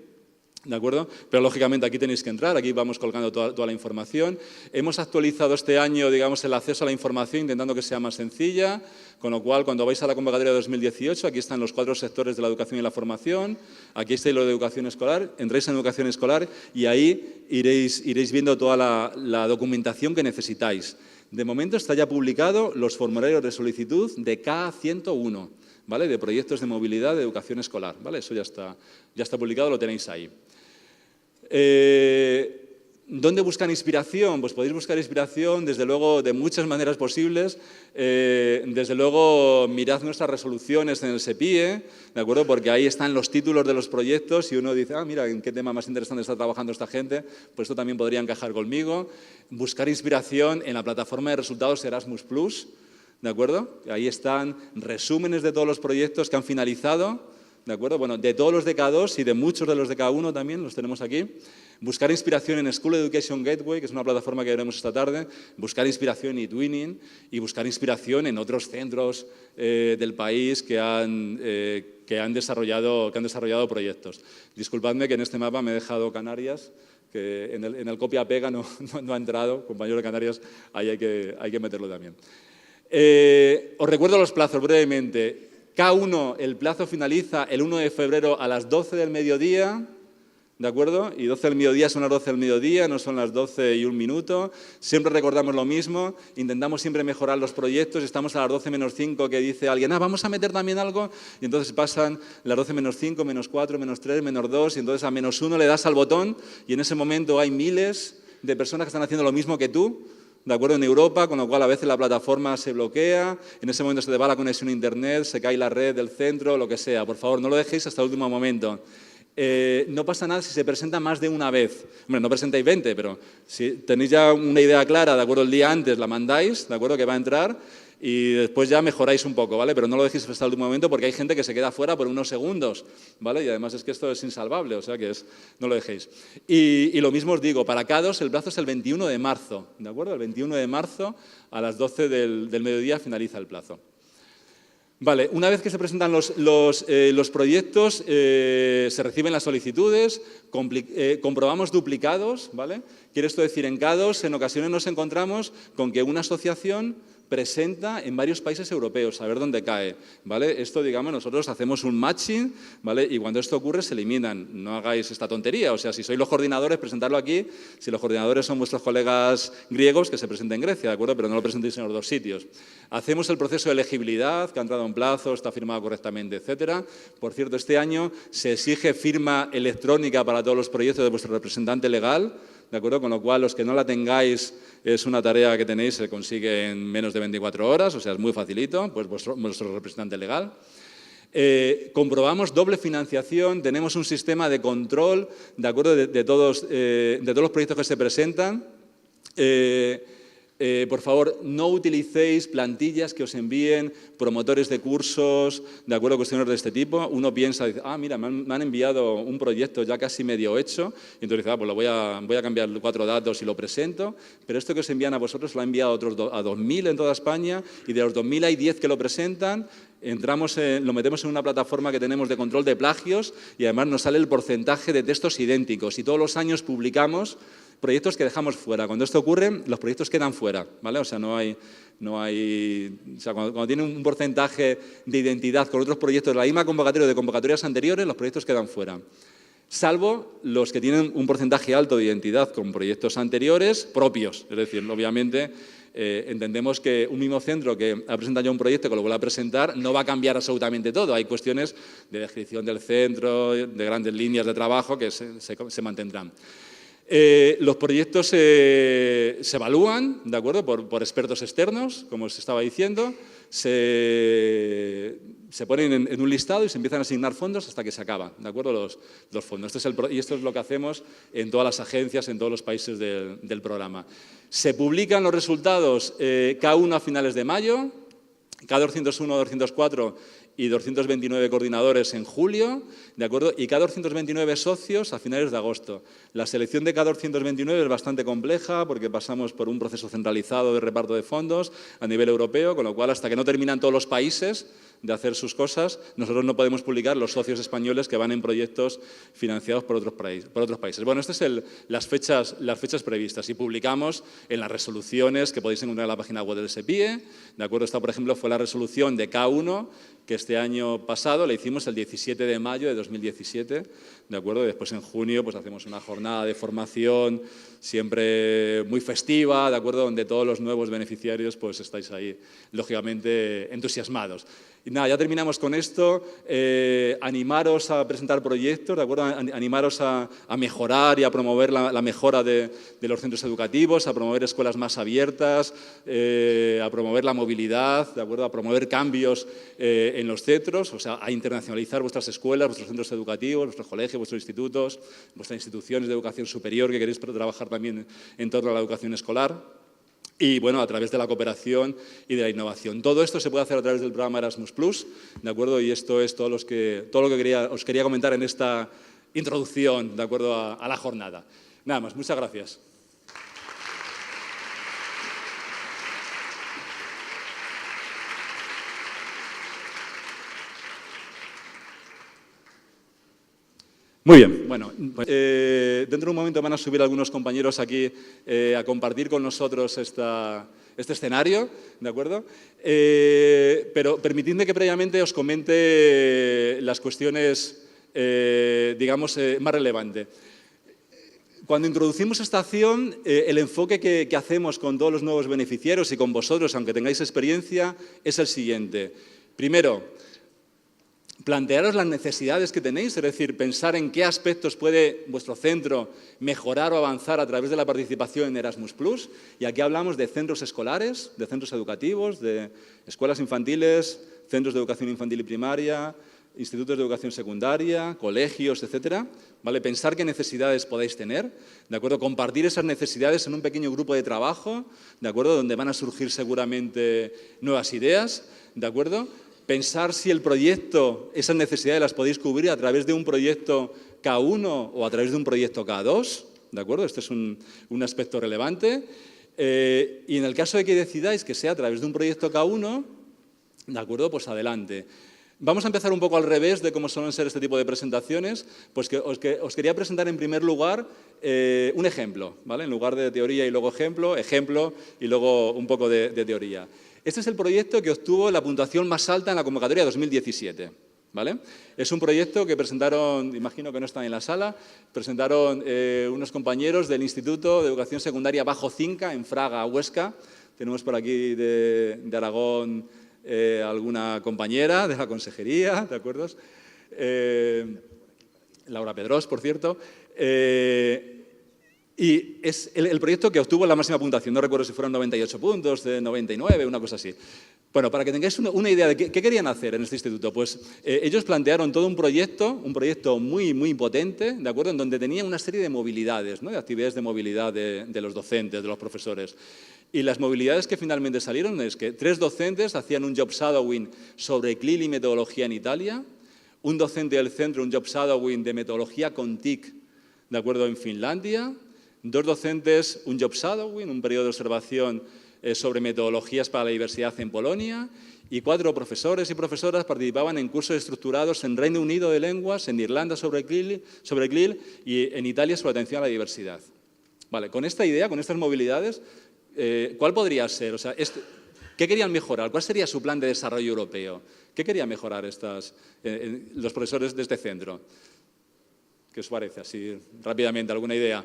A: ¿de acuerdo? Pero lógicamente aquí tenéis que entrar, aquí vamos colgando toda la información. Hemos actualizado este año, digamos, el acceso a la información, intentando que sea más sencilla, con lo cual, cuando vais a la convocatoria de 2018, aquí están los 4 sectores de la educación y la formación, aquí está lo de educación escolar, entráis en educación escolar y ahí iréis viendo toda la documentación que necesitáis. De momento está ya publicado los formularios de solicitud de K101, ¿vale?, de proyectos de movilidad de educación escolar, ¿vale? Eso ya está publicado, lo tenéis ahí. ¿Dónde buscan inspiración? Pues podéis buscar inspiración, desde luego, de muchas maneras posibles. Desde luego, mirad nuestras resoluciones en el SEPIE, ¿de acuerdo? Porque ahí están los títulos de los proyectos y uno dice, mira, ¿en qué tema más interesante está trabajando esta gente? Pues esto también podría encajar conmigo. Buscar inspiración en la plataforma de resultados Erasmus+, ¿de acuerdo? Ahí están resúmenes de todos los proyectos que han finalizado, ¿de acuerdo? Bueno, de todos los de K2 y de muchos de los de K1 también, los tenemos aquí. Buscar inspiración en School Education Gateway, que es una plataforma que veremos esta tarde. Buscar inspiración en eTwinning y buscar inspiración en otros centros del país que han desarrollado proyectos. Disculpadme que en este mapa me he dejado Canarias, que en el copia-pega no ha entrado, compañero de Canarias, ahí hay que meterlo también. Os recuerdo los plazos brevemente. K1, el plazo finaliza el 1 de febrero a las 12 del mediodía, ¿de acuerdo? Y 12 del mediodía son las 12 del mediodía, no son las 12 y 1 minuto. Siempre recordamos lo mismo, intentamos siempre mejorar los proyectos. Estamos a las 12 menos 5 que dice alguien, vamos a meter también algo. Y entonces pasan las 12 menos 5, menos 4, menos 3, menos 2. Y entonces a menos 1 le das al botón y en ese momento hay miles de personas que están haciendo lo mismo que tú, ¿de acuerdo? En Europa, con lo cual a veces la plataforma se bloquea, en ese momento se te va la conexión a internet, se cae la red del centro, lo que sea. Por favor, no lo dejéis hasta el último momento. No pasa nada si se presenta más de una vez. Hombre, no presentáis 20, pero si tenéis ya una idea clara, ¿de acuerdo? El día antes la mandáis, ¿de acuerdo? Que va a entrar y después ya mejoráis un poco, ¿vale? Pero no lo dejéis hasta el último momento porque hay gente que se queda fuera por unos segundos, ¿vale? Y además es que esto es insalvable, o sea que no lo dejéis. Y lo mismo os digo, para K2 el plazo es el 21 de marzo, ¿de acuerdo? El 21 de marzo a las 12 del mediodía finaliza el plazo. Vale, una vez que se presentan los proyectos, se reciben las solicitudes, comprobamos duplicados, ¿vale? Quiere esto decir, en K2 en ocasiones nos encontramos con que una asociación presenta en varios países europeos, a ver dónde cae, ¿vale? Esto, digamos, nosotros hacemos un matching, ¿vale? Y cuando esto ocurre se eliminan, no hagáis esta tontería, o sea, si sois los coordinadores, presentarlo aquí, si los coordinadores son vuestros colegas griegos, que se presenten en Grecia, ¿de acuerdo? Pero no lo presentéis en los dos sitios. Hacemos el proceso de elegibilidad, que ha entrado en plazo, está firmado correctamente, etcétera. Por cierto, este año se exige firma electrónica para todos los proyectos de vuestro representante legal, ¿de acuerdo? Con lo cual, los que no la tengáis, es una tarea que tenéis, se consigue en menos de 24 horas, o sea, es muy facilito, pues vuestro representante legal. Comprobamos doble financiación, tenemos un sistema de control, ¿de acuerdo? De todos los proyectos que se presentan. Por favor, no utilicéis plantillas que os envíen promotores de cursos, de acuerdo, cuestiones de este tipo. Uno piensa, dice, mira, me han enviado un proyecto ya casi medio hecho, y entonces dice, pues voy a cambiar 4 datos y lo presento, pero esto que os envían a vosotros lo ha enviado a 2.000 en toda España, y de los 2.000 hay 10 que lo presentan. Lo metemos en una plataforma que tenemos de control de plagios y además nos sale el porcentaje de textos idénticos, y todos los años publicamos proyectos que dejamos fuera. Cuando esto ocurre, los proyectos quedan fuera, ¿vale? O sea, cuando tiene un porcentaje de identidad con otros proyectos de la misma convocatoria o de convocatorias anteriores, los proyectos quedan fuera. Salvo los que tienen un porcentaje alto de identidad con proyectos anteriores propios. Es decir, obviamente, entendemos que un mismo centro que ha presentado ya un proyecto que lo vuelve a presentar no va a cambiar absolutamente todo. Hay cuestiones de descripción del centro, de grandes líneas de trabajo que se mantendrán. Los proyectos se evalúan, ¿de acuerdo? Por expertos externos, como os estaba diciendo, se ponen en un listado y se empiezan a asignar fondos hasta que se acaban, ¿de acuerdo? Los fondos. Y esto es lo que hacemos en todas las agencias, en todos los países del programa. Se publican los resultados K1 a finales de mayo, K201, 204 y 229 coordinadores en julio, ¿de acuerdo? Y K229 socios a finales de agosto. La selección de K229 es bastante compleja porque pasamos por un proceso centralizado de reparto de fondos a nivel europeo, con lo cual hasta que no terminan todos los países de hacer sus cosas, nosotros no podemos publicar los socios españoles que van en proyectos financiados por otros países. Bueno, estas son las fechas previstas y publicamos en las resoluciones que podéis encontrar en la página web del SEPIE, ¿de acuerdo? Esta, por ejemplo, fue la resolución de K1, que este año pasado la hicimos el 17 de mayo de 2017, ¿de acuerdo? Y después en junio pues hacemos una jornada de formación siempre muy festiva, ¿de acuerdo? Donde todos los nuevos beneficiarios pues estáis ahí, lógicamente, entusiasmados. Y nada, ya terminamos con esto. Animaros a presentar proyectos, ¿de acuerdo? Animaros a mejorar y a promover la mejora de los centros educativos, a promover escuelas más abiertas, a promover la movilidad, ¿de acuerdo? A promover cambios en los centros, o sea, a internacionalizar vuestras escuelas, vuestros centros educativos, vuestros colegios, vuestros institutos, vuestras instituciones de educación superior que queréis trabajar también en torno a la educación escolar. Y, bueno, a través de la cooperación y de la innovación. Todo esto se puede hacer a través del programa Erasmus+, ¿de acuerdo? Y esto es todo lo que os quería comentar en esta introducción, ¿de acuerdo? A la jornada. Nada más, muchas gracias. Muy bien, bueno, pues, dentro de un momento van a subir algunos compañeros aquí a compartir con nosotros este escenario, ¿de acuerdo? Pero permitidme que previamente os comente las cuestiones digamos, más relevante. Cuando introducimos esta acción, el enfoque que hacemos con todos los nuevos beneficiarios y con vosotros, aunque tengáis experiencia, es el siguiente. Primero, plantearos las necesidades que tenéis, es decir, pensar en qué aspectos puede vuestro centro mejorar o avanzar a través de la participación en Erasmus+. Y aquí hablamos de centros escolares, de centros educativos, de escuelas infantiles, centros de educación infantil y primaria, institutos de educación secundaria, colegios, etcétera, ¿vale? Pensar qué necesidades podéis tener, ¿de acuerdo? Compartir esas necesidades en un pequeño grupo de trabajo, ¿de acuerdo? Donde van a surgir seguramente nuevas ideas, ¿de acuerdo? Pensar si el proyecto, esas necesidades las podéis cubrir a través de un proyecto K1 o a través de un proyecto K2, ¿de acuerdo? Este es un aspecto relevante. Y en el caso de que decidáis que sea a través de un proyecto K1, ¿de acuerdo? Pues adelante. Vamos a empezar un poco al revés de cómo suelen ser este tipo de presentaciones. Pues que os quería presentar en primer lugar un ejemplo, ¿vale? En lugar de teoría y luego ejemplo y luego un poco de teoría. Este es el proyecto que obtuvo la puntuación más alta en la convocatoria 2017. ¿Vale? Es un proyecto que presentaron, imagino que no están en la sala, presentaron unos compañeros del Instituto de Educación Secundaria Bajo Cinca, en Fraga, Huesca. Tenemos por aquí de Aragón alguna compañera de la consejería, ¿de acuerdo? Laura Pedrós, por cierto. Y es el proyecto que obtuvo la máxima puntuación. No recuerdo si fueron 98 puntos, 99, una cosa así. Bueno, para que tengáis una idea de qué querían hacer en este instituto, pues ellos plantearon todo un proyecto muy, muy potente, ¿de acuerdo? En donde tenía una serie de movilidades, ¿no? De actividades de movilidad de los docentes, de los profesores. Y las movilidades que finalmente salieron es que 3 docentes hacían un job shadowing sobre CLIL y metodología en Italia, un docente del centro, un job shadowing de metodología con TIC, ¿de acuerdo? En Finlandia, 2 docentes, un job shadowing, un periodo de observación sobre metodologías para la diversidad en Polonia, y 4 profesores y profesoras participaban en cursos estructurados en Reino Unido de lenguas, en Irlanda sobre CLIL y en Italia sobre atención a la diversidad. Vale, con esta idea, con estas movilidades, ¿cuál podría ser? O sea, ¿qué querían mejorar? ¿Cuál sería su plan de desarrollo europeo? ¿Qué querían mejorar los profesores de este centro? ¿Qué os parece? Así rápidamente, ¿alguna idea?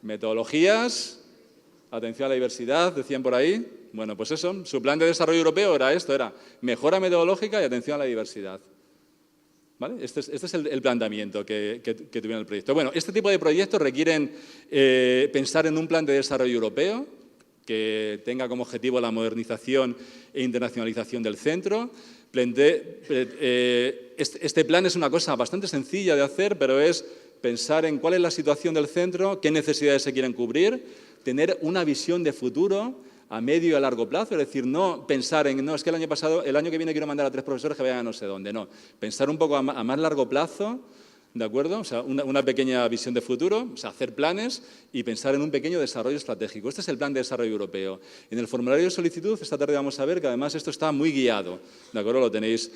A: Metodologías, atención a la diversidad, decían por ahí. Bueno, pues eso, su plan de desarrollo europeo era esto, era mejora metodológica y atención a la diversidad. ¿Vale? Este es el planteamiento que tuvieron el proyecto. Bueno, este tipo de proyectos requieren pensar en un plan de desarrollo europeo que tenga como objetivo la modernización e internacionalización del centro. Este plan es una cosa bastante sencilla de hacer, pero es pensar en cuál es la situación del centro, qué necesidades se quieren cubrir, tener una visión de futuro a medio y a largo plazo, es decir, no pensar en, no, es que el año que viene quiero mandar a 3 profesores que vayan a no sé dónde, no, pensar un poco a más largo plazo, ¿de acuerdo? O sea, una pequeña visión de futuro, o sea, hacer planes y pensar en un pequeño desarrollo estratégico. Este es el plan de desarrollo europeo. En el formulario de solicitud, esta tarde vamos a ver que además esto está muy guiado, ¿de acuerdo? Lo tenéis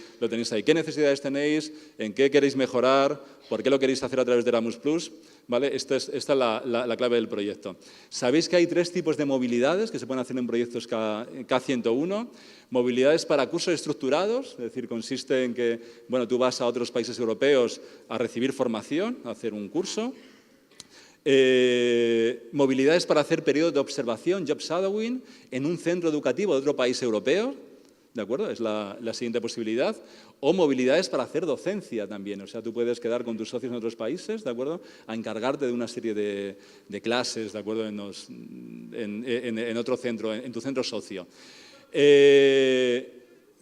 A: ahí. ¿Qué necesidades tenéis? ¿En qué queréis mejorar? ¿Por qué lo queréis hacer a través de Erasmus+? ¿Vale? Esta es la clave del proyecto. Sabéis que hay 3 tipos de movilidades que se pueden hacer en proyectos K101. Movilidades para cursos estructurados, es decir, consiste en que bueno, tú vas a otros países europeos a recibir formación, a hacer un curso. Movilidades para hacer periodos de observación, job shadowing, en un centro educativo de otro país europeo, ¿de acuerdo? Es la siguiente posibilidad. O movilidades para hacer docencia también, o sea, tú puedes quedar con tus socios en otros países, ¿de acuerdo? A encargarte de una serie de clases, ¿de acuerdo? En otro centro, en tu centro socio.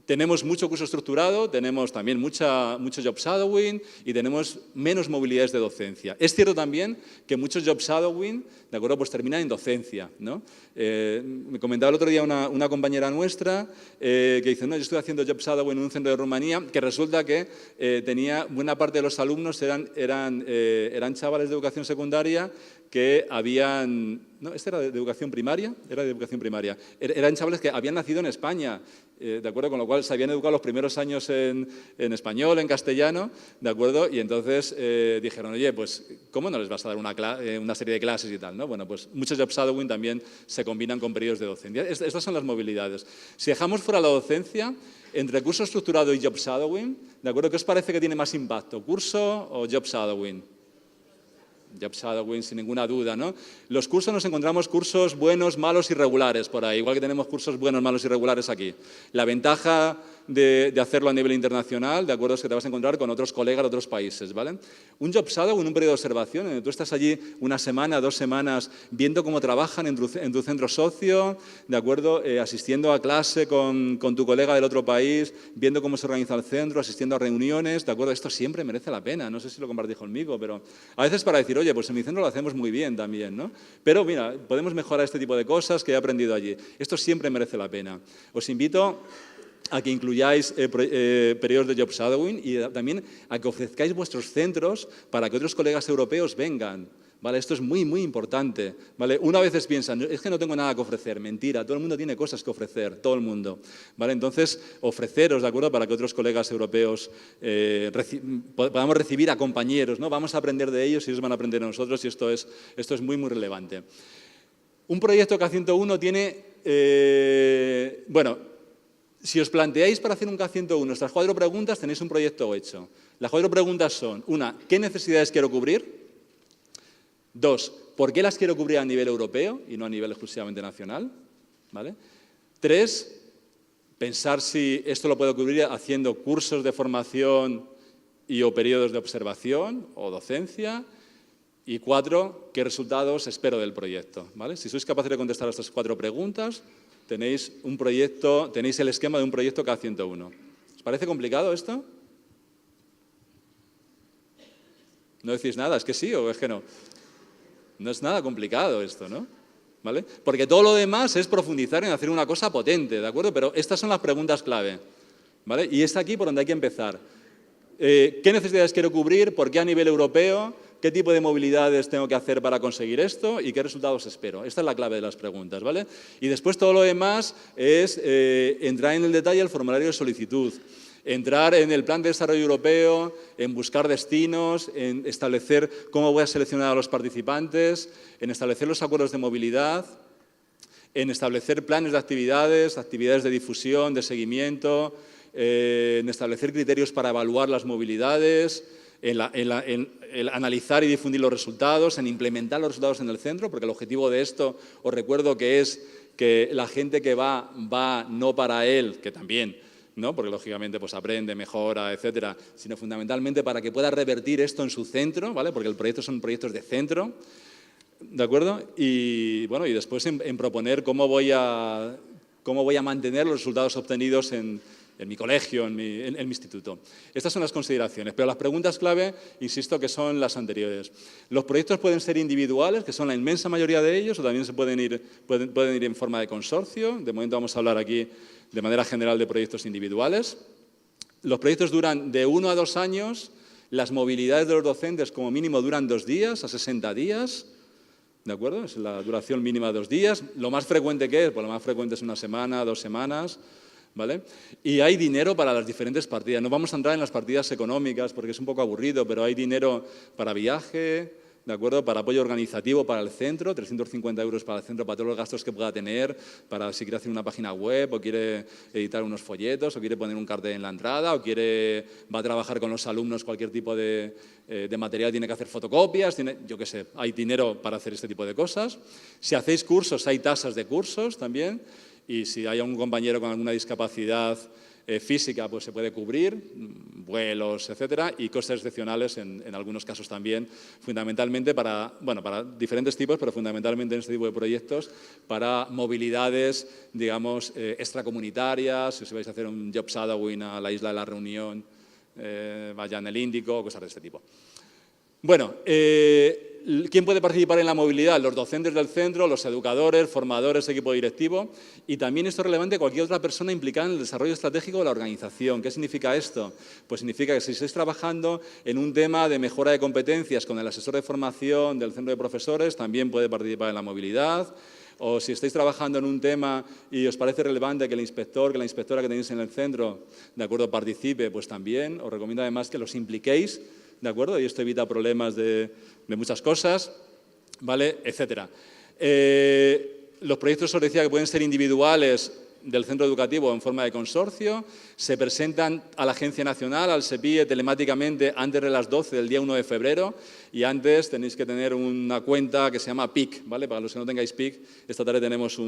A: Tenemos mucho curso estructurado, tenemos también mucho job shadowing y tenemos menos movilidades de docencia. Es cierto también que muchos job shadowing, ¿de acuerdo? Pues terminan en docencia, ¿no? Me comentaba el otro día una compañera nuestra que dice, no, yo estoy haciendo job shadowing en un centro de Rumanía, que resulta que buena parte de los alumnos eran chavales de educación secundaria que habían... ¿No? ¿Este era de educación primaria? Era de educación primaria. Eran chavales que habían nacido en España
B: ¿de acuerdo? Con lo cual se habían educado los primeros años en español, en castellano, ¿de acuerdo? Y entonces dijeron, oye, pues, ¿cómo no les vas a dar una serie de clases y tal, ¿no? Bueno, pues muchos job shadowing también se combinan con periodos de docencia. Estas son las movilidades. Si dejamos fuera la docencia, entre curso estructurado y job shadowing, ¿de acuerdo? ¿Qué os parece que tiene más impacto, curso o job shadowing? Job shadowing, sin ninguna duda, ¿no? Los cursos nos encontramos cursos buenos, malos y regulares por ahí, igual que tenemos cursos buenos, malos y regulares aquí. La ventaja de hacerlo a nivel internacional, ¿de acuerdo? Es que te vas a encontrar con otros colegas de otros países, ¿vale? Un job shadowing, un periodo de observación, en el que tú estás allí una semana, 2 semanas, viendo cómo trabajan en tu centro socio, ¿de acuerdo? Asistiendo a clase con tu colega del otro país, viendo cómo se organiza el centro, asistiendo a reuniones, ¿de acuerdo? Esto siempre merece la pena, no sé si lo compartís conmigo, pero a veces para decir, oye, pues en mi centro lo hacemos muy bien también, ¿no? Pero mira, podemos mejorar este tipo de cosas que he aprendido allí. Esto siempre merece la pena. Os invito a que incluyáis periodos de job shadowing y también a que ofrezcáis vuestros centros para que otros colegas europeos vengan. ¿Vale? Esto es muy, muy importante. ¿Vale? Una vez piensan, es que no tengo nada que ofrecer. Mentira, todo el mundo tiene cosas que ofrecer, todo el mundo. ¿Vale? Entonces, ofreceros, ¿de acuerdo?, para que otros colegas europeos podamos recibir a compañeros, ¿no? Vamos a aprender de ellos y ellos van a aprender de nosotros y esto es muy, muy relevante. Un proyecto K101 tiene, bueno, si os planteáis para hacer un K101 estas 4 preguntas, tenéis un proyecto hecho. Las 4 preguntas son, 1, ¿qué necesidades quiero cubrir? 2, ¿por qué las quiero cubrir a nivel europeo y no a nivel exclusivamente nacional? ¿Vale? 3, pensar si esto lo puedo cubrir haciendo cursos de formación o periodos de observación o docencia. Y 4, ¿qué resultados espero del proyecto? ¿Vale? Si sois capaces de contestar a estas 4 preguntas, tenéis un proyecto, tenéis el esquema de un proyecto K101. ¿Os parece complicado esto? ¿No decís nada? ¿Es que sí o es que no? No es nada complicado esto, ¿no? ¿Vale? Porque todo lo demás es profundizar en hacer una cosa potente, ¿de acuerdo? Pero estas son las preguntas clave, ¿vale? Y es aquí por donde hay que empezar. ¿Qué necesidades quiero cubrir? ¿Por qué a nivel europeo? ¿Qué tipo de movilidades tengo que hacer para conseguir esto? ¿Y qué resultados espero? Esta es la clave de las preguntas, ¿vale? Y después todo lo demás es entrar en el detalle del formulario de solicitud, entrar en el plan de desarrollo europeo, en buscar destinos, en establecer cómo voy a seleccionar a los participantes, en establecer los acuerdos de movilidad, en establecer planes de actividades de difusión, de seguimiento, en establecer criterios para evaluar las movilidades, en analizar y difundir los resultados, en implementar los resultados en el centro, porque el objetivo de esto, os recuerdo que es que la gente que va no para él, que también, ¿no? Porque lógicamente pues aprende, mejora, etcétera, sino fundamentalmente para que pueda revertir esto en su centro, ¿vale? Porque el proyecto son proyectos de centro, ¿de acuerdo? Y bueno, y después en proponer cómo voy a mantener los resultados obtenidos en mi colegio, en mi instituto. Estas son las consideraciones, pero las preguntas clave, insisto, que son las anteriores. Los proyectos pueden ser individuales, que son la inmensa mayoría de ellos, o también pueden ir en forma de consorcio. De momento vamos a hablar aquí de manera general de proyectos individuales. Los proyectos duran de 1 a 2 años, las movilidades de los docentes como mínimo duran 2 días a 60 días, ¿de acuerdo? Es la duración mínima de 2 días. Lo más frecuente que es, pues lo más frecuente es 1 semana, 2 semanas, ¿vale? Y hay dinero para las diferentes partidas. No vamos a entrar en las partidas económicas porque es un poco aburrido, pero hay dinero para viaje, ¿de acuerdo? Para apoyo organizativo para el centro, 350 euros para el centro, para todos los gastos que pueda tener, para si quiere hacer una página web o quiere editar unos folletos o quiere poner un cartel en la entrada o va a trabajar con los alumnos cualquier tipo de material, tiene que hacer fotocopias, yo qué sé, hay dinero para hacer este tipo de cosas. Si hacéis cursos, hay tasas de cursos también. Y si hay algún compañero con alguna discapacidad física, pues se puede cubrir, vuelos, etcétera, y costes excepcionales en algunos casos también, fundamentalmente para diferentes tipos, pero fundamentalmente en este tipo de proyectos, para movilidades, digamos, extracomunitarias, si vais a hacer un job shadowing a la isla de la Reunión, vaya en el Índico, cosas de este tipo. Bueno, ¿quién puede participar en la movilidad? Los docentes del centro, los educadores, formadores, equipo directivo y también esto es relevante cualquier otra persona implicada en el desarrollo estratégico de la organización. ¿Qué significa esto? Pues significa que si estáis trabajando en un tema de mejora de competencias con el asesor de formación del centro de profesores, también puede participar en la movilidad.
A: o si estáis trabajando en un tema y os parece relevante que el inspector, que la inspectora que tenéis en el centro, ¿de acuerdo?, participe, pues también. Os recomiendo además que los impliquéis, ¿de acuerdo? Y esto evita problemas de muchas cosas, ¿vale?, etcétera. Los proyectos os decía que pueden ser individuales del centro educativo en forma de consorcio, se presentan a la Agencia Nacional, al SEPIE, telemáticamente antes de las 12 del día 1 de febrero y antes tenéis que tener una cuenta que se llama PIC, ¿vale? Para los que no tengáis PIC, esta tarde tenemos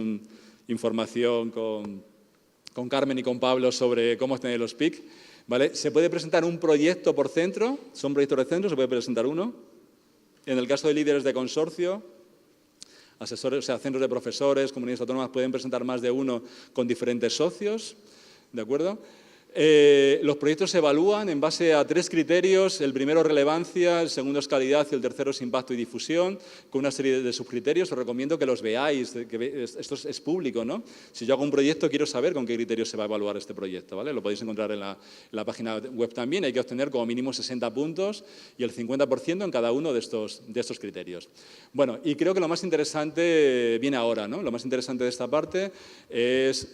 A: información con Carmen y con Pablo sobre cómo obtener los PIC, ¿vale? Se puede presentar un proyecto por centro, son proyectos de centro, se puede presentar uno. En el caso de líderes de consorcio, asesores, o sea, centros de profesores, comunidades autónomas pueden presentar más de uno con diferentes socios, ¿de acuerdo? Los proyectos se evalúan en base a 3 criterios, el primero relevancia, el segundo es calidad y el tercero es impacto y difusión, con una serie de subcriterios. Os recomiendo que los veáis, que esto es público, ¿no? Si yo hago un proyecto, quiero saber con qué criterios se va a evaluar este proyecto, ¿vale? Lo podéis encontrar en la página web también. Hay que obtener como mínimo 60 puntos y el 50% en cada uno de estos criterios. Bueno, y creo que lo más interesante viene ahora, ¿no? Lo más interesante de esta parte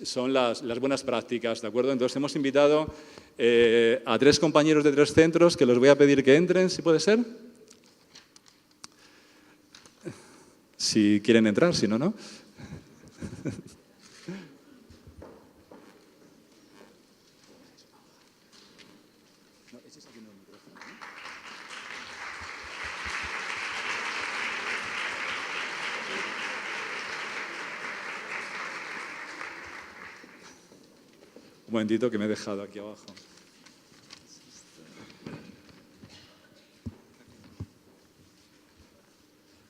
A: son las buenas prácticas, ¿de acuerdo? Entonces hemos invitado a 3 compañeros de 3 centros que los voy a pedir que entren, si puede ser. Si quieren entrar, si no, no. Un momentito que me he dejado aquí abajo.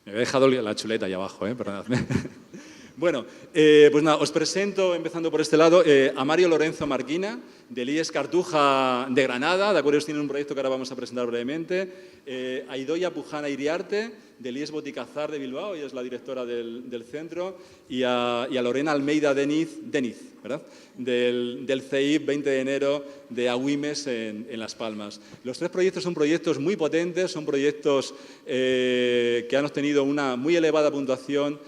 A: Me he dejado la chuleta ahí abajo, perdonadme. Bueno, pues nada, os presento, empezando por este lado, a Mario Lorenzo Marquina, del IES Cartuja de Granada, ¿de acuerdo? Ellos tienen un proyecto que ahora vamos a presentar brevemente. A Idoia Pujana Iriarte, del IES Boticazar de Bilbao, ella es la directora del centro, y a Lorena Almeida Deniz, ¿verdad?, del CEIP 20 de enero de Agüimes en Las Palmas. Los 3 proyectos son proyectos muy potentes, son proyectos que han obtenido una muy elevada puntuación,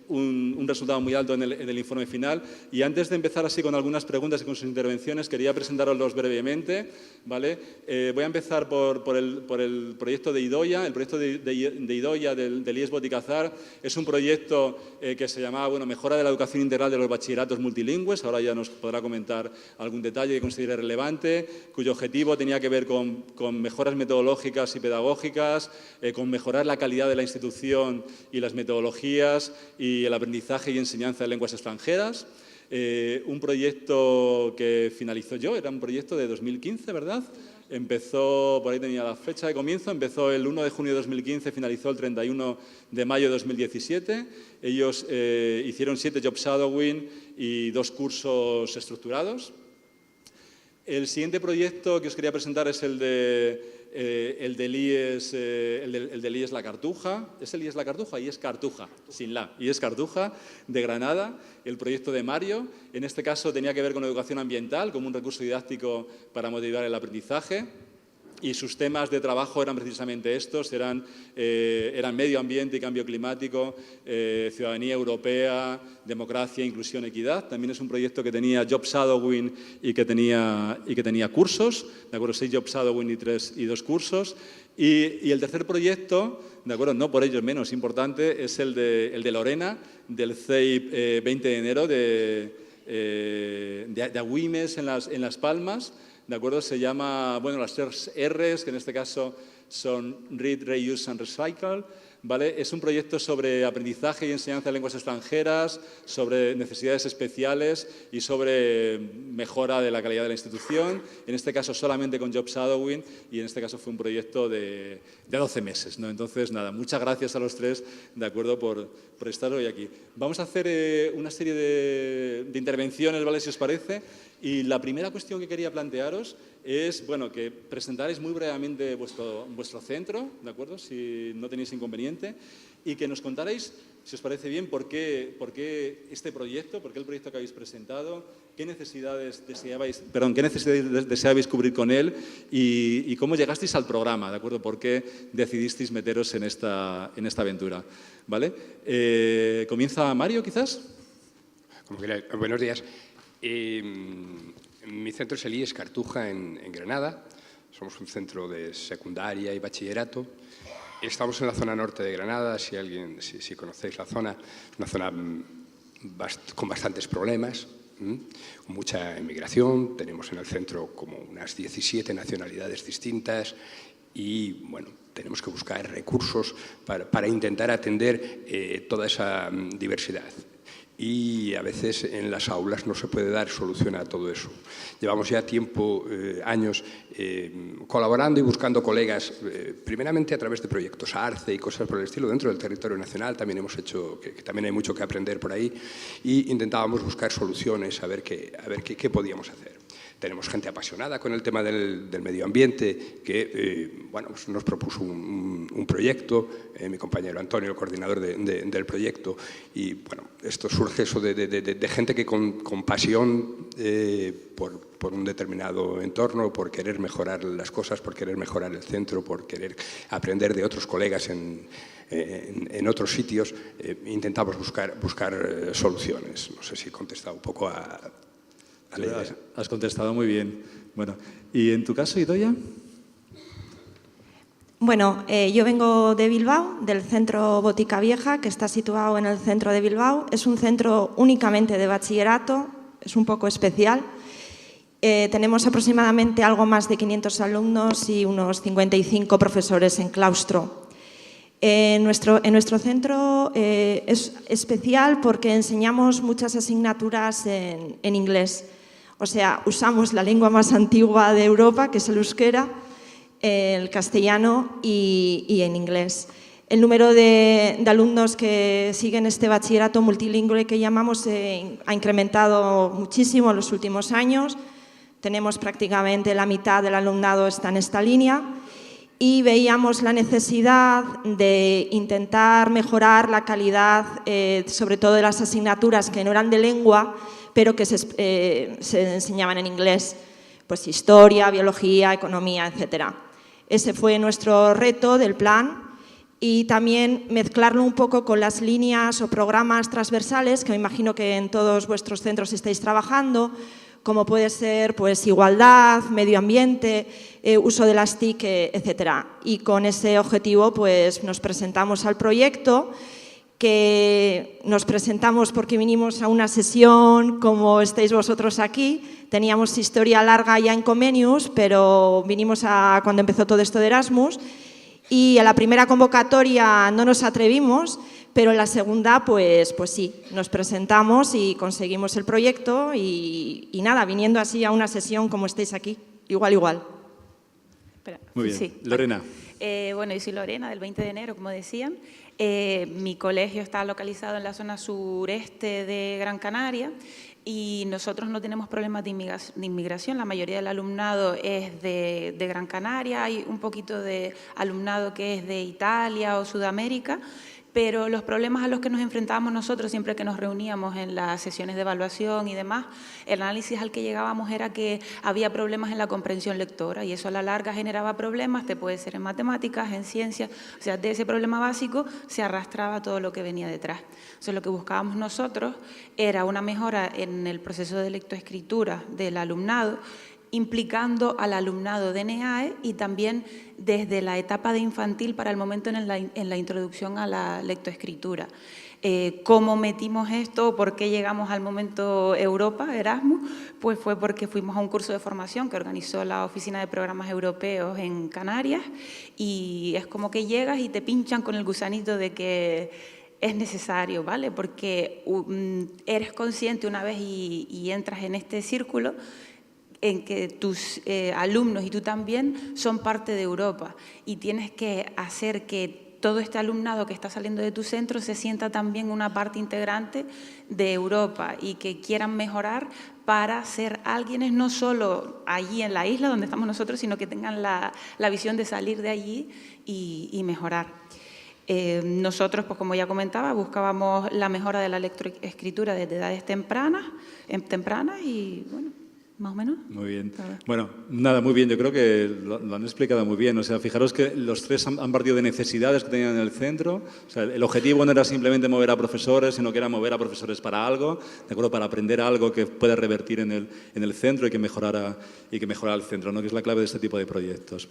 A: un resultado muy alto en el informe final. Y antes de empezar así con algunas preguntas y con sus intervenciones, quería presentaroslos brevemente, ¿vale? Voy a empezar por el proyecto de Idoia. El proyecto de Idoia del IES Boticazar es un proyecto que se llamaba, bueno, Mejora de la educación integral de los bachilleratos multilingües. Ahora ya nos podrá comentar algún detalle que considere relevante, cuyo objetivo tenía que ver con mejoras metodológicas y pedagógicas, con mejorar la calidad de la institución y las metodologías y el aprendizaje y enseñanza de lenguas extranjeras. Un proyecto que finalizó yo, era un proyecto de 2015, ¿verdad? Empezó, por ahí tenía la fecha de comienzo, empezó el 1 de junio de 2015, finalizó el 31 de mayo de 2017. Ellos hicieron 7 job shadowing y 2 cursos estructurados. El siguiente proyecto que os quería presentar es el del IES La Cartuja. ¿Es el IES La Cartuja? IES Cartuja, sin la. IES Cartuja, de Granada. El proyecto de Mario, en este caso tenía que ver con educación ambiental, como un recurso didáctico para motivar el aprendizaje. Y sus temas de trabajo eran precisamente estos, eran medio ambiente y cambio climático, ciudadanía europea, democracia, inclusión, equidad. También es un proyecto que tenía job shadowing y que tenía cursos, ¿de acuerdo? 6 job shadowing y 2 cursos. Y el tercer proyecto, ¿de acuerdo?, no por ello menos importante, es el de Lorena, del CEIP 20 de enero de Agüimes en Las Palmas. ¿De acuerdo? Se llama, bueno, las 3 R's, que en este caso son Read, Reuse and Recycle, ¿vale? Es un proyecto sobre aprendizaje y enseñanza de lenguas extranjeras, sobre necesidades especiales y sobre mejora de la calidad de la institución, en este caso solamente con job shadowing, y en este caso fue un proyecto de 12 meses, ¿no? Entonces, nada, muchas gracias a los 3, ¿de acuerdo?, por estar hoy aquí. Vamos a hacer una serie de intervenciones, ¿vale?, si os parece. Y la primera cuestión que quería plantearos es, bueno, que presentaréis muy brevemente vuestro centro, ¿de acuerdo?, si no tenéis inconveniente. ambiente, y que nos contarais, si os parece bien, por qué este proyecto, por qué el proyecto que habéis presentado, qué necesidades deseabais cubrir con él y cómo llegasteis al programa, ¿de acuerdo? ¿Por qué decidisteis meteros en esta aventura? ¿Vale? ¿Comienza Mario, quizás?
C: Como queráis. Buenos días. Mi centro es el IES Cartuja en Granada. Somos un centro de secundaria y bachillerato. Estamos en la zona norte de Granada, si conocéis la zona, una zona con bastantes problemas, con mucha inmigración. Tenemos en el centro como unas 17 nacionalidades distintas y, bueno, tenemos que buscar recursos para intentar atender toda esa diversidad. Y a veces en las aulas no se puede dar solución a todo eso. Llevamos ya años colaborando y buscando colegas, primeramente a través de proyectos ARCE y cosas por el estilo, dentro del territorio nacional también hemos hecho, que también hay mucho que aprender por ahí, y intentábamos buscar soluciones, a ver qué podíamos hacer. Tenemos gente apasionada con el tema del medio ambiente que bueno, pues nos propuso un proyecto, mi compañero Antonio, el coordinador del proyecto, y bueno, esto surge eso de gente que con pasión por un determinado entorno, por querer mejorar las cosas, por querer mejorar el centro, por querer aprender de otros colegas en otros sitios, intentamos buscar soluciones. No sé si he contestado un poco a la idea.
A: Has contestado muy bien. Bueno, ¿y en tu caso, Idoia?
D: Bueno, yo vengo de Bilbao, del centro Botica Vieja, que está situado en el centro de Bilbao. Es un centro únicamente de bachillerato, es un poco especial. Tenemos aproximadamente algo más de 500 alumnos y unos 55 profesores en claustro. En nuestro centro es especial porque enseñamos muchas asignaturas en inglés. O sea, usamos la lengua más antigua de Europa, que es el euskera, el castellano y en inglés. El número de alumnos que siguen este bachillerato multilingüe que llamamos ha incrementado muchísimo en los últimos años. Tenemos prácticamente la mitad del alumnado está en esta línea y veíamos la necesidad de intentar mejorar la calidad, sobre todo de las asignaturas que no eran de lengua, pero que se enseñaban en inglés, pues historia, biología, economía, etc. Ese fue nuestro reto del plan y también mezclarlo un poco con las líneas o programas transversales que me imagino que en todos vuestros centros estáis trabajando, como puede ser pues, igualdad, medio ambiente, uso de las TIC, etc. Y con ese objetivo pues, nos presentamos al proyecto, que nos presentamos porque vinimos a una sesión como estáis vosotros aquí. Teníamos historia larga ya en Comenius, pero vinimos cuando empezó todo esto de Erasmus y a la primera convocatoria no nos atrevimos, pero en la segunda pues sí, nos presentamos y conseguimos el proyecto y nada, viniendo así a una sesión como estáis aquí, igual.
E: Espera.
A: Muy bien.
E: Sí.
A: Lorena.
E: Bueno, yo soy Lorena, del 20 de enero, como decían. Mi colegio está localizado en la zona sureste de Gran Canaria y nosotros no tenemos problemas de inmigración. La mayoría del alumnado es de Gran Canaria, hay un poquito de alumnado que es de Italia o Sudamérica, pero los problemas a los que nos enfrentábamos nosotros siempre que nos reuníamos en las sesiones de evaluación y demás, el análisis al que llegábamos era que había problemas en la comprensión lectora y eso a la larga generaba problemas, te puede ser en matemáticas, en ciencias, o sea, de ese problema básico se arrastraba todo lo que venía detrás. Entonces, lo que buscábamos nosotros era una mejora en el proceso de lectoescritura del alumnado, implicando al alumnado de NEAE y también desde la etapa de infantil para el momento en la introducción a la lectoescritura. ¿Cómo metimos esto? ¿Por qué llegamos al momento Europa, Erasmus? Pues fue porque fuimos a un curso de formación que organizó la Oficina de Programas Europeos en Canarias y es como que llegas y te pinchan con el gusanito de que es necesario, ¿vale? Porque eres consciente una vez y entras en este círculo en que tus alumnos y tú también son parte de Europa y tienes que hacer que todo este alumnado que está saliendo de tu centro se sienta también una parte integrante de Europa y que quieran mejorar para ser alguienes no solo allí en la isla donde estamos nosotros, sino que tengan la visión de salir de allí y mejorar. Nosotros, pues como ya comentaba, buscábamos la mejora de la lectoescritura desde edades tempranas y, bueno, más o menos.
A: Muy bien. Bueno, nada, muy bien. Yo creo que lo han explicado muy bien. O sea, fijaros que los tres han partido de necesidades que tenían en el centro. O sea, el objetivo no era simplemente mover a profesores, sino que era mover a profesores para algo, ¿de acuerdo? Para aprender algo que pueda revertir en el centro y que mejorara el centro, ¿no? Que es la clave de este tipo de proyectos.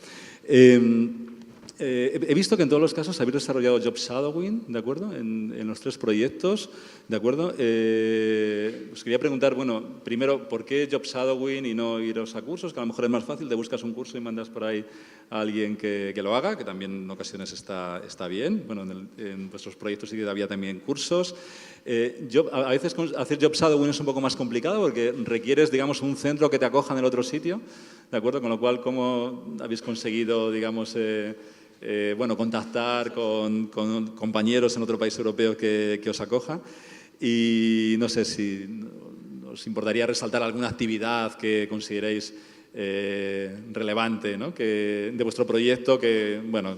A: He visto que en todos los casos habéis desarrollado job shadowing, ¿de acuerdo? En los tres proyectos, ¿de acuerdo? Os quería preguntar, bueno, primero, ¿por qué job shadowing y no iros a cursos? Que a lo mejor es más fácil, te buscas un curso y mandas por ahí a alguien que lo haga, que también en ocasiones está bien. Bueno, en vuestros proyectos sí que había también cursos. A veces hacer job shadowing es un poco más complicado porque requieres, digamos, un centro que te acoja en el otro sitio, ¿de acuerdo? Con lo cual, ¿cómo habéis conseguido, digamos, bueno, contactar con compañeros en otro país europeo que os acoja? Y no sé si os importaría resaltar alguna actividad que consideréis relevante, ¿no? De vuestro proyecto que, bueno,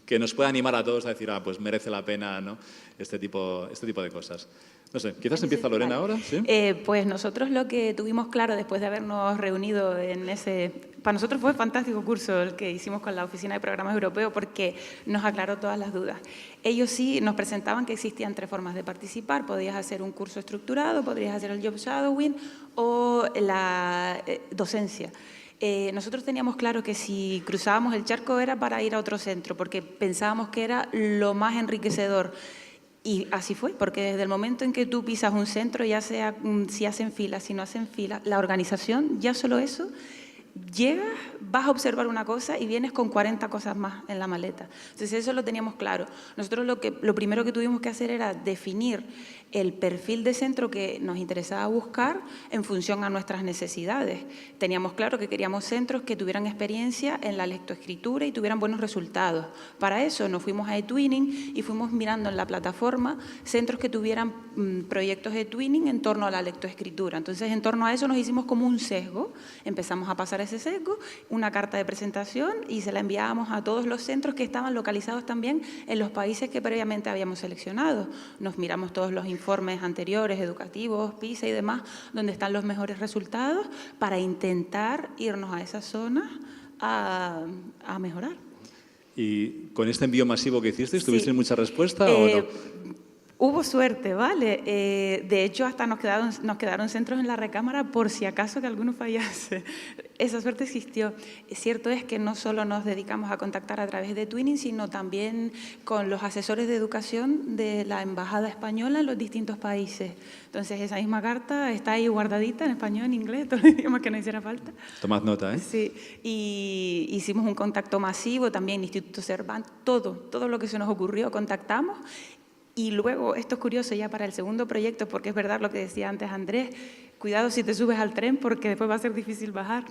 A: que nos pueda animar a todos a decir, pues merece la pena, ¿no? este tipo de cosas. No sé, quizás empieza Lorena ahora. ¿Sí?
E: Pues nosotros lo que tuvimos claro después de habernos reunido en ese... Para nosotros fue fantástico curso el que hicimos con la Oficina de Programas Europeos porque nos aclaró todas las dudas. Ellos sí nos presentaban que existían 3 formas de participar. Podías hacer un curso estructurado, podrías hacer el job shadowing o la docencia. Nosotros teníamos claro que si cruzábamos el charco era para ir a otro centro porque pensábamos que era lo más enriquecedor. Y así fue, porque desde el momento en que tú pisas un centro, ya sea si hacen fila, si no hacen fila, la organización, ya solo eso, llegas, vas a observar una cosa y vienes con 40 cosas más en la maleta. Entonces eso lo teníamos claro. Nosotros lo primero que tuvimos que hacer era definir el perfil de centro que nos interesaba buscar en función a nuestras necesidades. Teníamos claro que queríamos centros que tuvieran experiencia en la lectoescritura y tuvieran buenos resultados. Para eso nos fuimos a eTwinning y fuimos mirando en la plataforma centros que tuvieran proyectos de eTwinning en torno a la lectoescritura. Entonces, en torno a eso nos hicimos como un sesgo. Empezamos a pasar ese sesgo, una carta de presentación y se la enviábamos a todos los centros que estaban localizados también en los países que previamente habíamos seleccionado. Nos miramos todos los informes anteriores, educativos, PISA y demás, donde están los mejores resultados para intentar irnos a esas zonas a mejorar.
A: ¿Y con este envío masivo que hicisteis, tuvisteis mucha respuesta o no?
E: Hubo suerte, ¿vale? De hecho, hasta nos quedaron centros en la recámara por si acaso que alguno fallase. Esa suerte existió. Cierto es que no solo nos dedicamos a contactar a través de Twinning, sino también con los asesores de educación de la Embajada Española en los distintos países. Entonces, esa misma carta está ahí guardadita en español, en inglés, todos los idiomas que no hiciera falta.
A: Tomad nota, ¿eh?
E: Sí, y hicimos un contacto masivo, también Instituto Cervantes, todo lo que se nos ocurrió contactamos. Y luego, esto es curioso ya para el segundo proyecto, porque es verdad lo que decía antes Andrés, cuidado si te subes al tren porque después va a ser difícil bajar.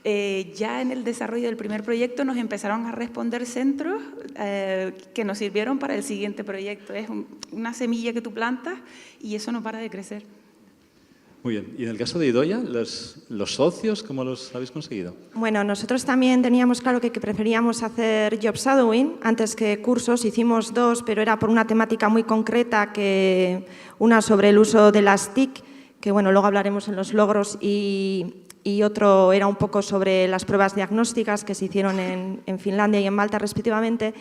E: Ya en el desarrollo del primer proyecto nos empezaron a responder centros que nos sirvieron para el siguiente proyecto. Es una semilla que tú plantas y eso no para de crecer.
A: Muy bien. Y en el caso de Idoia, los socios, ¿cómo los habéis conseguido?
D: Bueno, nosotros también teníamos claro que preferíamos hacer job shadowing antes que cursos. Hicimos 2, pero era por una temática muy concreta, una sobre el uso de las TIC, que bueno, luego hablaremos en los logros, y otro era un poco sobre las pruebas diagnósticas que se hicieron en Finlandia y en Malta respectivamente.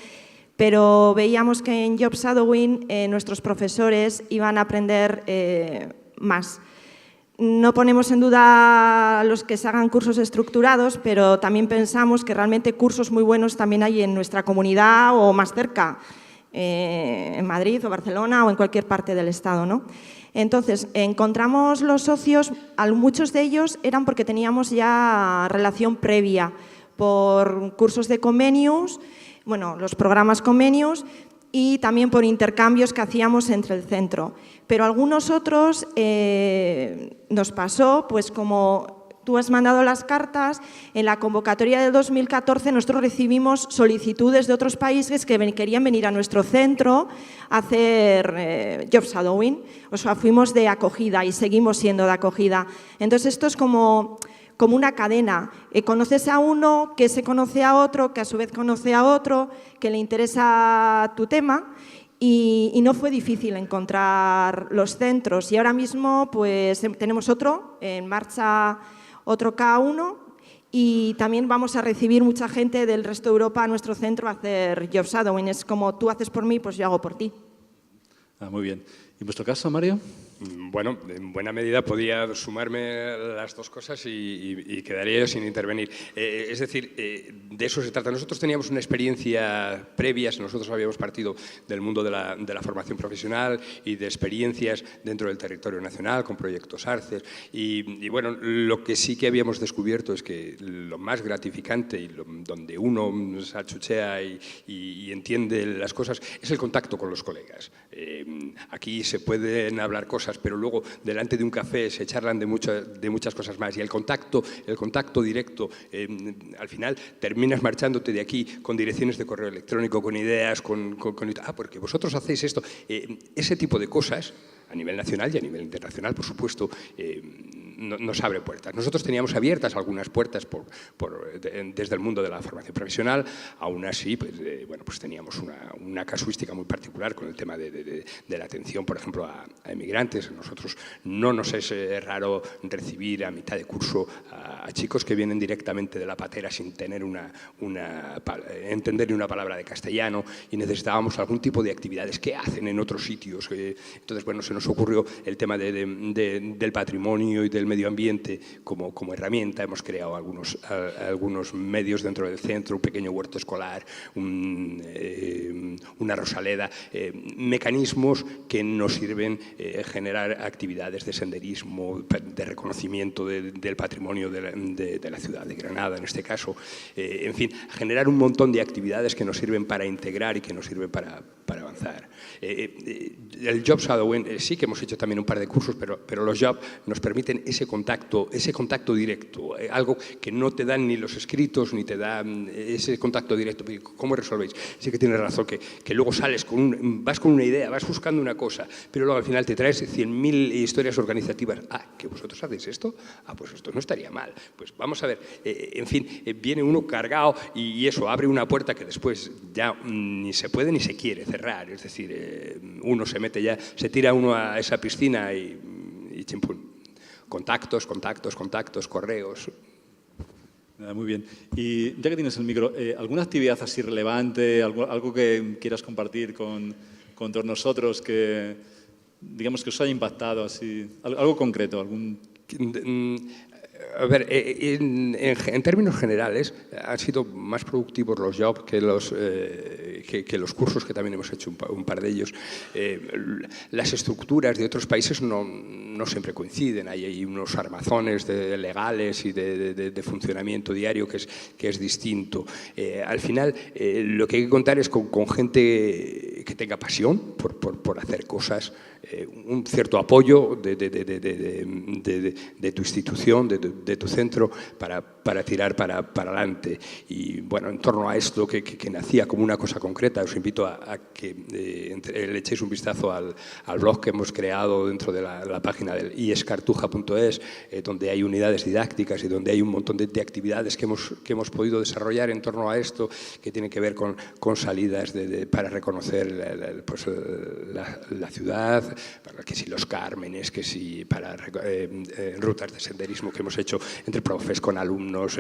D: Pero veíamos que en job shadowing nuestros profesores iban a aprender más. No ponemos en duda los que se hagan cursos estructurados, pero también pensamos que realmente cursos muy buenos también hay en nuestra comunidad o más cerca, en Madrid o Barcelona o en cualquier parte del Estado, ¿no? Entonces, encontramos los socios, muchos de ellos eran porque teníamos ya relación previa por cursos de convenios, bueno, los programas convenios, y también por intercambios que hacíamos entre el centro. Pero algunos otros nos pasó, pues como tú has mandado las cartas, en la convocatoria del 2014 nosotros recibimos solicitudes de otros países que querían venir a nuestro centro a hacer job shadowing. O sea, fuimos de acogida y seguimos siendo de acogida. Entonces, esto es como como una cadena. Conoces a uno, que se conoce a otro, que a su vez conoce a otro, que le interesa tu tema. Y no fue difícil encontrar los centros. Y ahora mismo pues, tenemos otro, en marcha otro K1, y también vamos a recibir mucha gente del resto de Europa a nuestro centro a hacer job shadowing. Es como tú haces por mí, pues yo hago por ti.
A: Muy bien. ¿Y en vuestro caso, Mario?
C: Bueno, en buena medida podía sumarme las dos cosas y quedaría yo sin intervenir. Es decir, de eso se trata. Nosotros teníamos una experiencia previa, nosotros habíamos partido del mundo de la formación profesional y de experiencias dentro del territorio nacional con proyectos ARCES y bueno, lo que sí que habíamos descubierto es que lo más gratificante y donde uno se achuchea y entiende las cosas es el contacto con los colegas. Aquí se pueden hablar cosas, pero luego delante de un café se charlan de muchas cosas más y el contacto directo, al final terminas marchándote de aquí con direcciones de correo electrónico, con ideas, porque vosotros hacéis esto. Ese tipo de cosas, a nivel nacional y a nivel internacional, por supuesto, nos abre puertas. Nosotros teníamos abiertas algunas puertas desde el mundo de la formación profesional, aún así, pues teníamos una casuística muy particular con el tema de la atención, por ejemplo, a emigrantes. Nosotros no nos es raro recibir a mitad de curso a chicos que vienen directamente de la patera sin tener entender ni una palabra de castellano y necesitábamos algún tipo de actividades que hacen en otros sitios. Entonces, bueno, se nos ocurrió el tema del patrimonio y del medio ambiente como herramienta. Hemos creado algunos medios dentro del centro, un pequeño huerto escolar, una rosaleda, mecanismos que nos sirven generar actividades de senderismo, de reconocimiento del patrimonio de la ciudad de Granada, en este caso. En fin, generar un montón de actividades que nos sirven para integrar y que nos sirven para avanzar. El job shadowing, sí que hemos hecho también un par de cursos, pero los jobs nos permiten ese contacto directo, algo que no te dan ni los escritos, ni te dan ese contacto directo. ¿Cómo resolvéis? Sí que tienes razón, que luego vas con una idea, vas buscando una cosa, pero luego al final te traes 100.000 historias organizativas. ¿Que vosotros hacéis esto? Pues esto no estaría mal. Pues vamos a ver, en fin, viene uno cargado y eso abre una puerta que después ya ni se puede ni se quiere cerrar. Es decir, uno se mete ya, se tira uno a esa piscina y chimpún. Contactos, correos.
A: Muy bien. Y ya que tienes el micro, ¿alguna actividad así relevante, algo que quieras compartir con todos nosotros que, digamos, que os haya impactado así? Algo concreto,
C: A ver, en términos generales han sido más productivos los jobs que los cursos, que también hemos hecho un par de ellos. Las estructuras de otros países no siempre coinciden, hay unos armazones legales y de funcionamiento diario que es distinto. Al final, lo que hay que contar es con gente que tenga pasión por hacer cosas, un cierto apoyo de tu institución, de tu centro para tirar para adelante. Y bueno, en torno a esto que nacía como una cosa concreta, os invito a que le echéis un vistazo al blog que hemos creado dentro de la página del iescartuja.es, donde hay unidades didácticas y donde hay un montón de actividades que hemos podido desarrollar en torno a esto, que tienen que ver con salidas para reconocer la ciudad, que si los Cármenes, que si para rutas de senderismo que hemos hecho entre profes, con alumnos,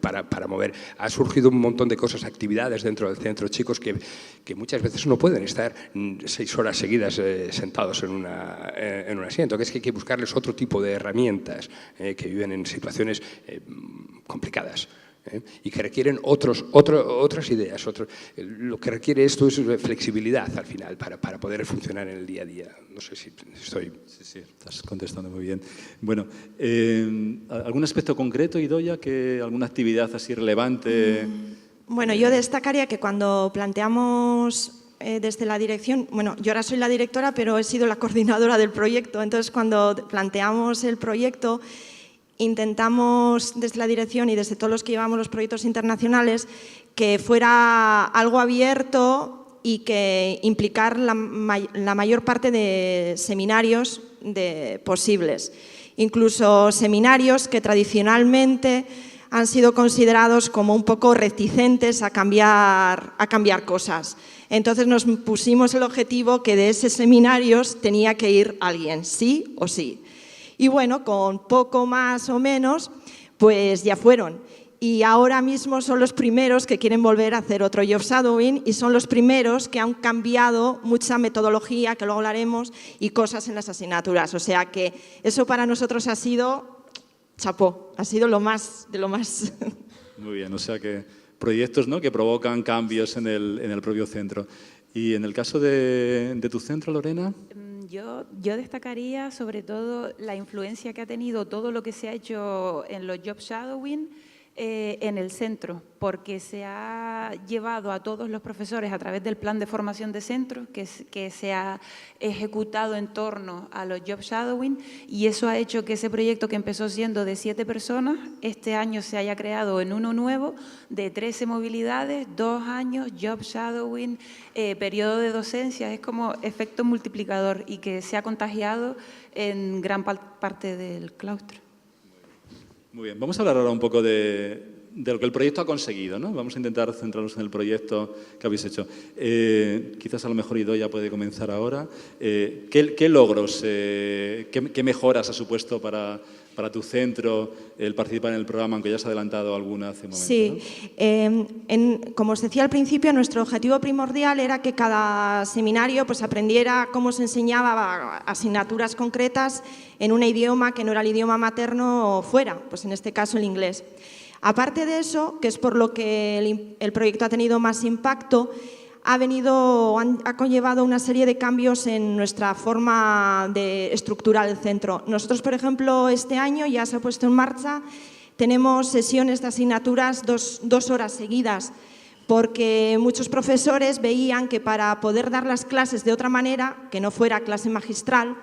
C: para mover. Ha surgido un montón de cosas, actividades dentro del centro, chicos que muchas veces no pueden estar 6 horas seguidas sentados en un asiento, que es que hay que buscarles otro tipo de herramientas que viven en situaciones complicadas. Y que requieren otras ideas. Lo que requiere esto es flexibilidad al final para poder funcionar en el día a día. No sé si estoy...
A: Sí, estás contestando muy bien. Bueno, ¿algún aspecto concreto, Idoia, alguna actividad así relevante?
D: Bueno, yo destacaría que cuando planteamos desde la dirección, bueno, yo ahora soy la directora, pero he sido la coordinadora del proyecto, entonces cuando planteamos el proyecto, intentamos desde la dirección y desde todos los que llevamos los proyectos internacionales que fuera algo abierto y que implicar la mayor parte de seminarios posibles. incluso seminarios que tradicionalmente han sido considerados como un poco reticentes a cambiar cosas. Entonces nos pusimos el objetivo que de esos seminarios tenía que ir alguien, sí o sí. Y bueno, con poco más o menos, pues ya fueron. Y ahora mismo son los primeros que quieren volver a hacer otro job shadowing y son los primeros que han cambiado mucha metodología, que luego hablaremos, y cosas en las asignaturas. O sea que eso para nosotros ha sido chapó, ha sido lo más de lo más.
B: Muy bien, o sea que proyectos, ¿no?, que provocan cambios en el propio centro. Y en el caso de tu centro, Lorena.
E: Yo destacaría sobre todo la influencia que ha tenido todo lo que se ha hecho en los job shadowing en el centro, porque se ha llevado a todos los profesores a través del plan de formación de centro que se ha ejecutado en torno a los job shadowing, y eso ha hecho que ese proyecto, que empezó siendo de 7 personas, este año se haya creado en uno nuevo de 13 movilidades, 2 años, job shadowing, periodo de docencia. Es como efecto multiplicador y que se ha contagiado en gran parte del claustro.
B: Muy bien, vamos a hablar ahora un poco de lo que el proyecto ha conseguido, ¿no? Vamos a intentar centrarnos en el proyecto que habéis hecho. Quizás a lo mejor Idoia puede comenzar ahora. ¿Qué logros, qué mejoras ha supuesto para tu centro el participar en el programa, aunque ya has adelantado alguna hace un momento?
D: Sí, ¿no? Como os decía al principio, nuestro objetivo primordial era que cada seminario pues, aprendiera cómo se enseñaba asignaturas concretas en un idioma que no era el idioma materno fuera, pues en este caso el inglés. Aparte de eso, que es por lo que el proyecto ha tenido más impacto, ha conllevado una serie de cambios en nuestra forma de estructurar el centro. Nosotros, por ejemplo, este año ya se ha puesto en marcha, tenemos sesiones de asignaturas 2 horas seguidas, porque muchos profesores veían que para poder dar las clases de otra manera, que no fuera clase magistral,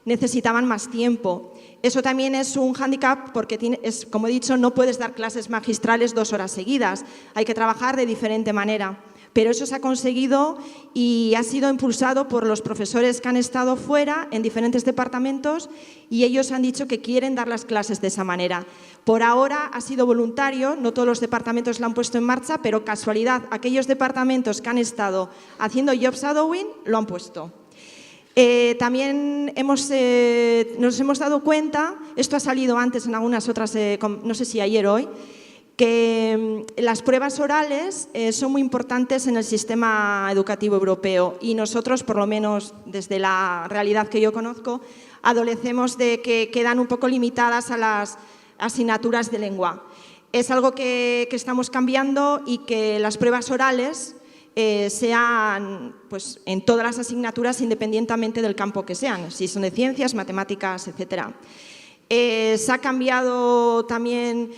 D: necesitaban más tiempo. Eso también es un hándicap porque, como he dicho, no puedes dar clases magistrales 2 horas seguidas, hay que trabajar de diferente manera. Pero eso se ha conseguido y ha sido impulsado por los profesores que han estado fuera en diferentes departamentos y ellos han dicho que quieren dar las clases de esa manera. Por ahora ha sido voluntario, no todos los departamentos lo han puesto en marcha, pero casualidad, aquellos departamentos que han estado haciendo job shadowing lo han puesto. También nos hemos dado cuenta, esto ha salido antes en algunas otras, no sé si ayer o hoy, que las pruebas orales son muy importantes en el sistema educativo europeo y nosotros, por lo menos desde la realidad que yo conozco, adolecemos de que quedan un poco limitadas a las asignaturas de lengua. Es algo que estamos cambiando y que las pruebas orales sean pues, en todas las asignaturas independientemente del campo que sean, si son de ciencias, matemáticas, etcétera. Se ha cambiado también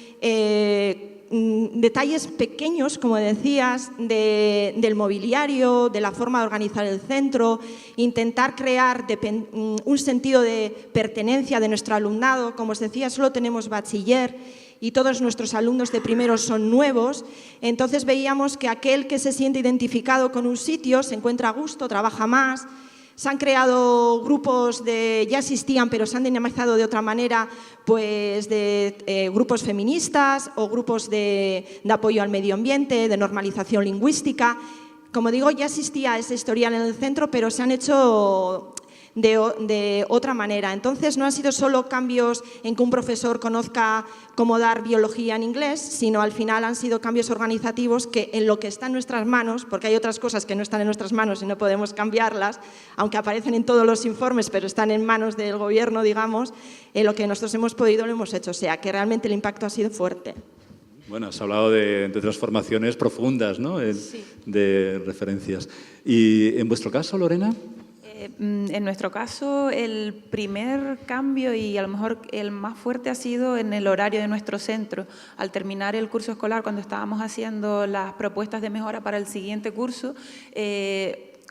D: detalles pequeños, como decías, del mobiliario, de la forma de organizar el centro, intentar crear un sentido de pertenencia de nuestro alumnado. Como os decía, solo tenemos bachiller y todos nuestros alumnos de primero son nuevos, entonces veíamos que aquel que se siente identificado con un sitio se encuentra a gusto, trabaja más. Se han creado grupos ya existían, pero se han dinamizado de otra manera, pues de grupos feministas o grupos de apoyo al medio ambiente, de normalización lingüística. Como digo, ya existía ese historial en el centro, pero se han hecho de otra manera. Entonces, no han sido solo cambios en que un profesor conozca cómo dar biología en inglés, sino al final han sido cambios organizativos que en lo que está en nuestras manos, porque hay otras cosas que no están en nuestras manos y no podemos cambiarlas, aunque aparecen en todos los informes, pero están en manos del gobierno, digamos, en lo que nosotros hemos podido lo hemos hecho. O sea, que realmente el impacto ha sido fuerte.
B: Bueno, has hablado de transformaciones profundas, ¿no?
E: Sí.
B: De referencias. ¿Y en vuestro caso, Lorena?
E: En nuestro caso, el primer cambio y a lo mejor el más fuerte ha sido en el horario de nuestro centro. Al terminar el curso escolar, cuando estábamos haciendo las propuestas de mejora para el siguiente curso,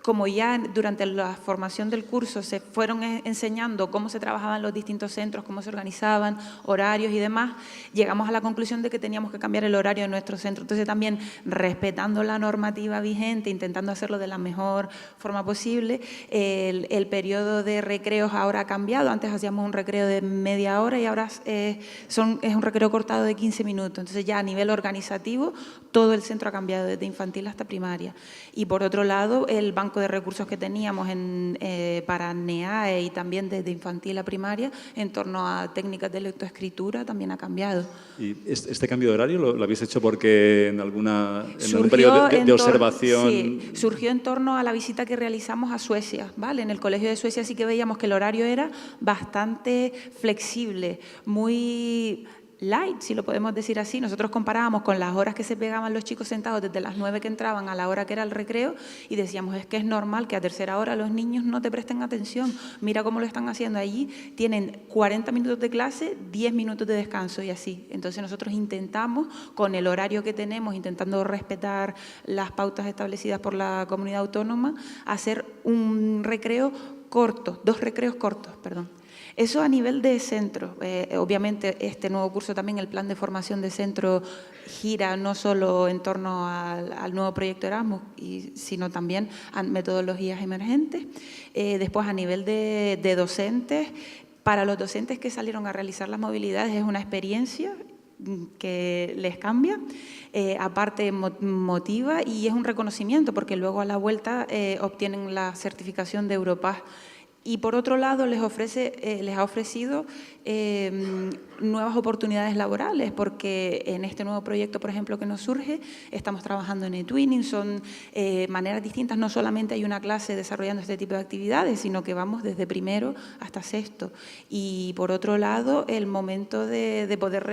E: como ya durante la formación del curso se fueron enseñando cómo se trabajaban los distintos centros, cómo se organizaban, horarios y demás, llegamos a la conclusión de que teníamos que cambiar el horario de nuestro centro. Entonces también respetando la normativa vigente, intentando hacerlo de la mejor forma posible, el periodo de recreos ahora ha cambiado. Antes hacíamos un recreo de media hora y ahora es un recreo cortado de 15 minutos. Entonces ya a nivel organizativo todo el centro ha cambiado desde infantil hasta primaria. Y por otro lado, el banco de recursos que teníamos para NEAE y también desde infantil a primaria en torno a técnicas de lectoescritura también ha cambiado.
A: ¿Y este cambio de horario lo habéis hecho porque en algún periodo de observación?
E: Sí, surgió en torno a la visita que realizamos a Suecia, ¿vale? En el Colegio de Suecia sí que veíamos que el horario era bastante flexible, muy light, si lo podemos decir así. Nosotros comparábamos con las horas que se pegaban los chicos sentados desde las 9 que entraban a la hora que era el recreo y decíamos, es que es normal que a tercera hora los niños no te presten atención. Mira cómo lo están haciendo allí. Tienen 40 minutos de clase, 10 minutos de descanso y así. Entonces nosotros intentamos, con el horario que tenemos, intentando respetar las pautas establecidas por la comunidad autónoma, hacer un recreo corto, 2 recreos cortos, perdón. Eso a nivel de centro. Obviamente este nuevo curso también, el plan de formación de centro, gira no solo en torno al nuevo proyecto Erasmus, sino también a metodologías emergentes. Después a nivel de docentes, para los docentes que salieron a realizar las movilidades es una experiencia que les cambia, aparte motiva y es un reconocimiento porque luego a la vuelta obtienen la certificación de Europass. Y por otro lado les ha ofrecido nuevas oportunidades laborales, porque en este nuevo proyecto, por ejemplo, que nos surge, estamos trabajando en eTwinning, son maneras distintas, no solamente hay una clase desarrollando este tipo de actividades, sino que vamos desde primero hasta sexto. Y por otro lado, el momento de poder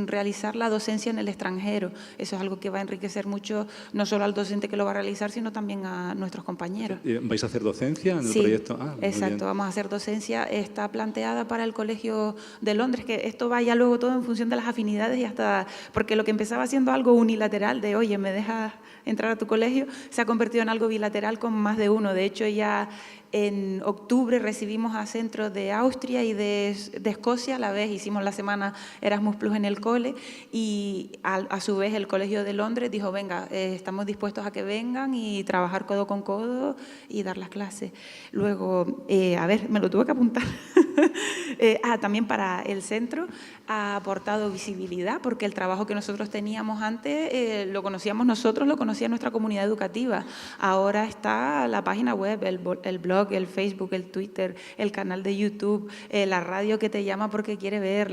E: realizar la docencia en el extranjero, eso es algo que va a enriquecer mucho, no solo al docente que lo va a realizar, sino también a nuestros compañeros.
A: ¿Vais a hacer docencia en el
E: sí,
A: proyecto?
E: Exacto, vamos a hacer docencia, está planteada para el Colegio de Londres, que esto va ya luego todo en función de las afinidades y hasta, porque lo que empezaba siendo algo unilateral de, oye, ¿me dejas entrar a tu colegio?, se ha convertido en algo bilateral con más de uno. De hecho, ya en octubre recibimos a centros de Austria y de Escocia, a la vez hicimos la semana Erasmus Plus en el cole y a su vez el Colegio de Londres dijo, venga, estamos dispuestos a que vengan y trabajar codo con codo y dar las clases. Luego, a ver, me lo tuve que apuntar. También para el centro ha aportado visibilidad, porque el trabajo que nosotros teníamos antes lo conocíamos nosotros, lo conocía nuestra comunidad educativa. Ahora está la página web, el blog, el Facebook, el Twitter, el canal de YouTube, la radio que te llama porque quiere ver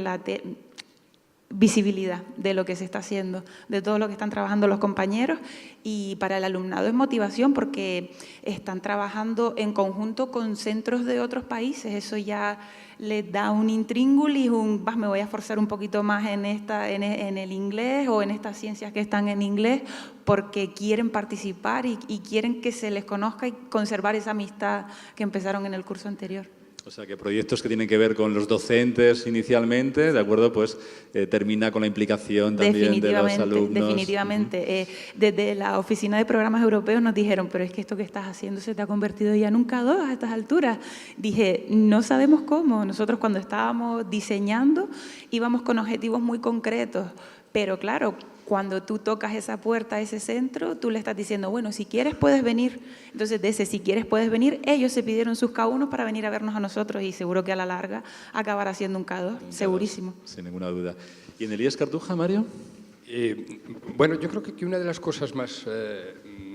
E: visibilidad de lo que se está haciendo, de todo lo que están trabajando los compañeros, y para el alumnado es motivación porque están trabajando en conjunto con centros de otros países. Eso ya les da un intríngulis, me voy a esforzar un poquito más en el inglés o en estas ciencias que están en inglés, porque quieren participar y quieren que se les conozca y conservar esa amistad que empezaron en el curso anterior.
A: O sea, que proyectos que tienen que ver con los docentes inicialmente, ¿de acuerdo? Pues termina con la implicación también de los alumnos.
E: Definitivamente. Desde la Oficina de Programas Europeos nos dijeron, pero es que esto que estás haciendo se te ha convertido ya en un K2 a estas alturas. Dije, no sabemos cómo. Nosotros cuando estábamos diseñando íbamos con objetivos muy concretos, pero claro, cuando tú tocas esa puerta a ese centro, tú le estás diciendo, bueno, si quieres puedes venir. Entonces, de ese si quieres puedes venir, ellos se pidieron sus K1 para venir a vernos a nosotros y seguro que a la larga acabará siendo un K2, segurísimo.
A: Sin ninguna duda. ¿Y en el IES Cartuja, Mario?
C: Bueno, yo creo que una de las cosas más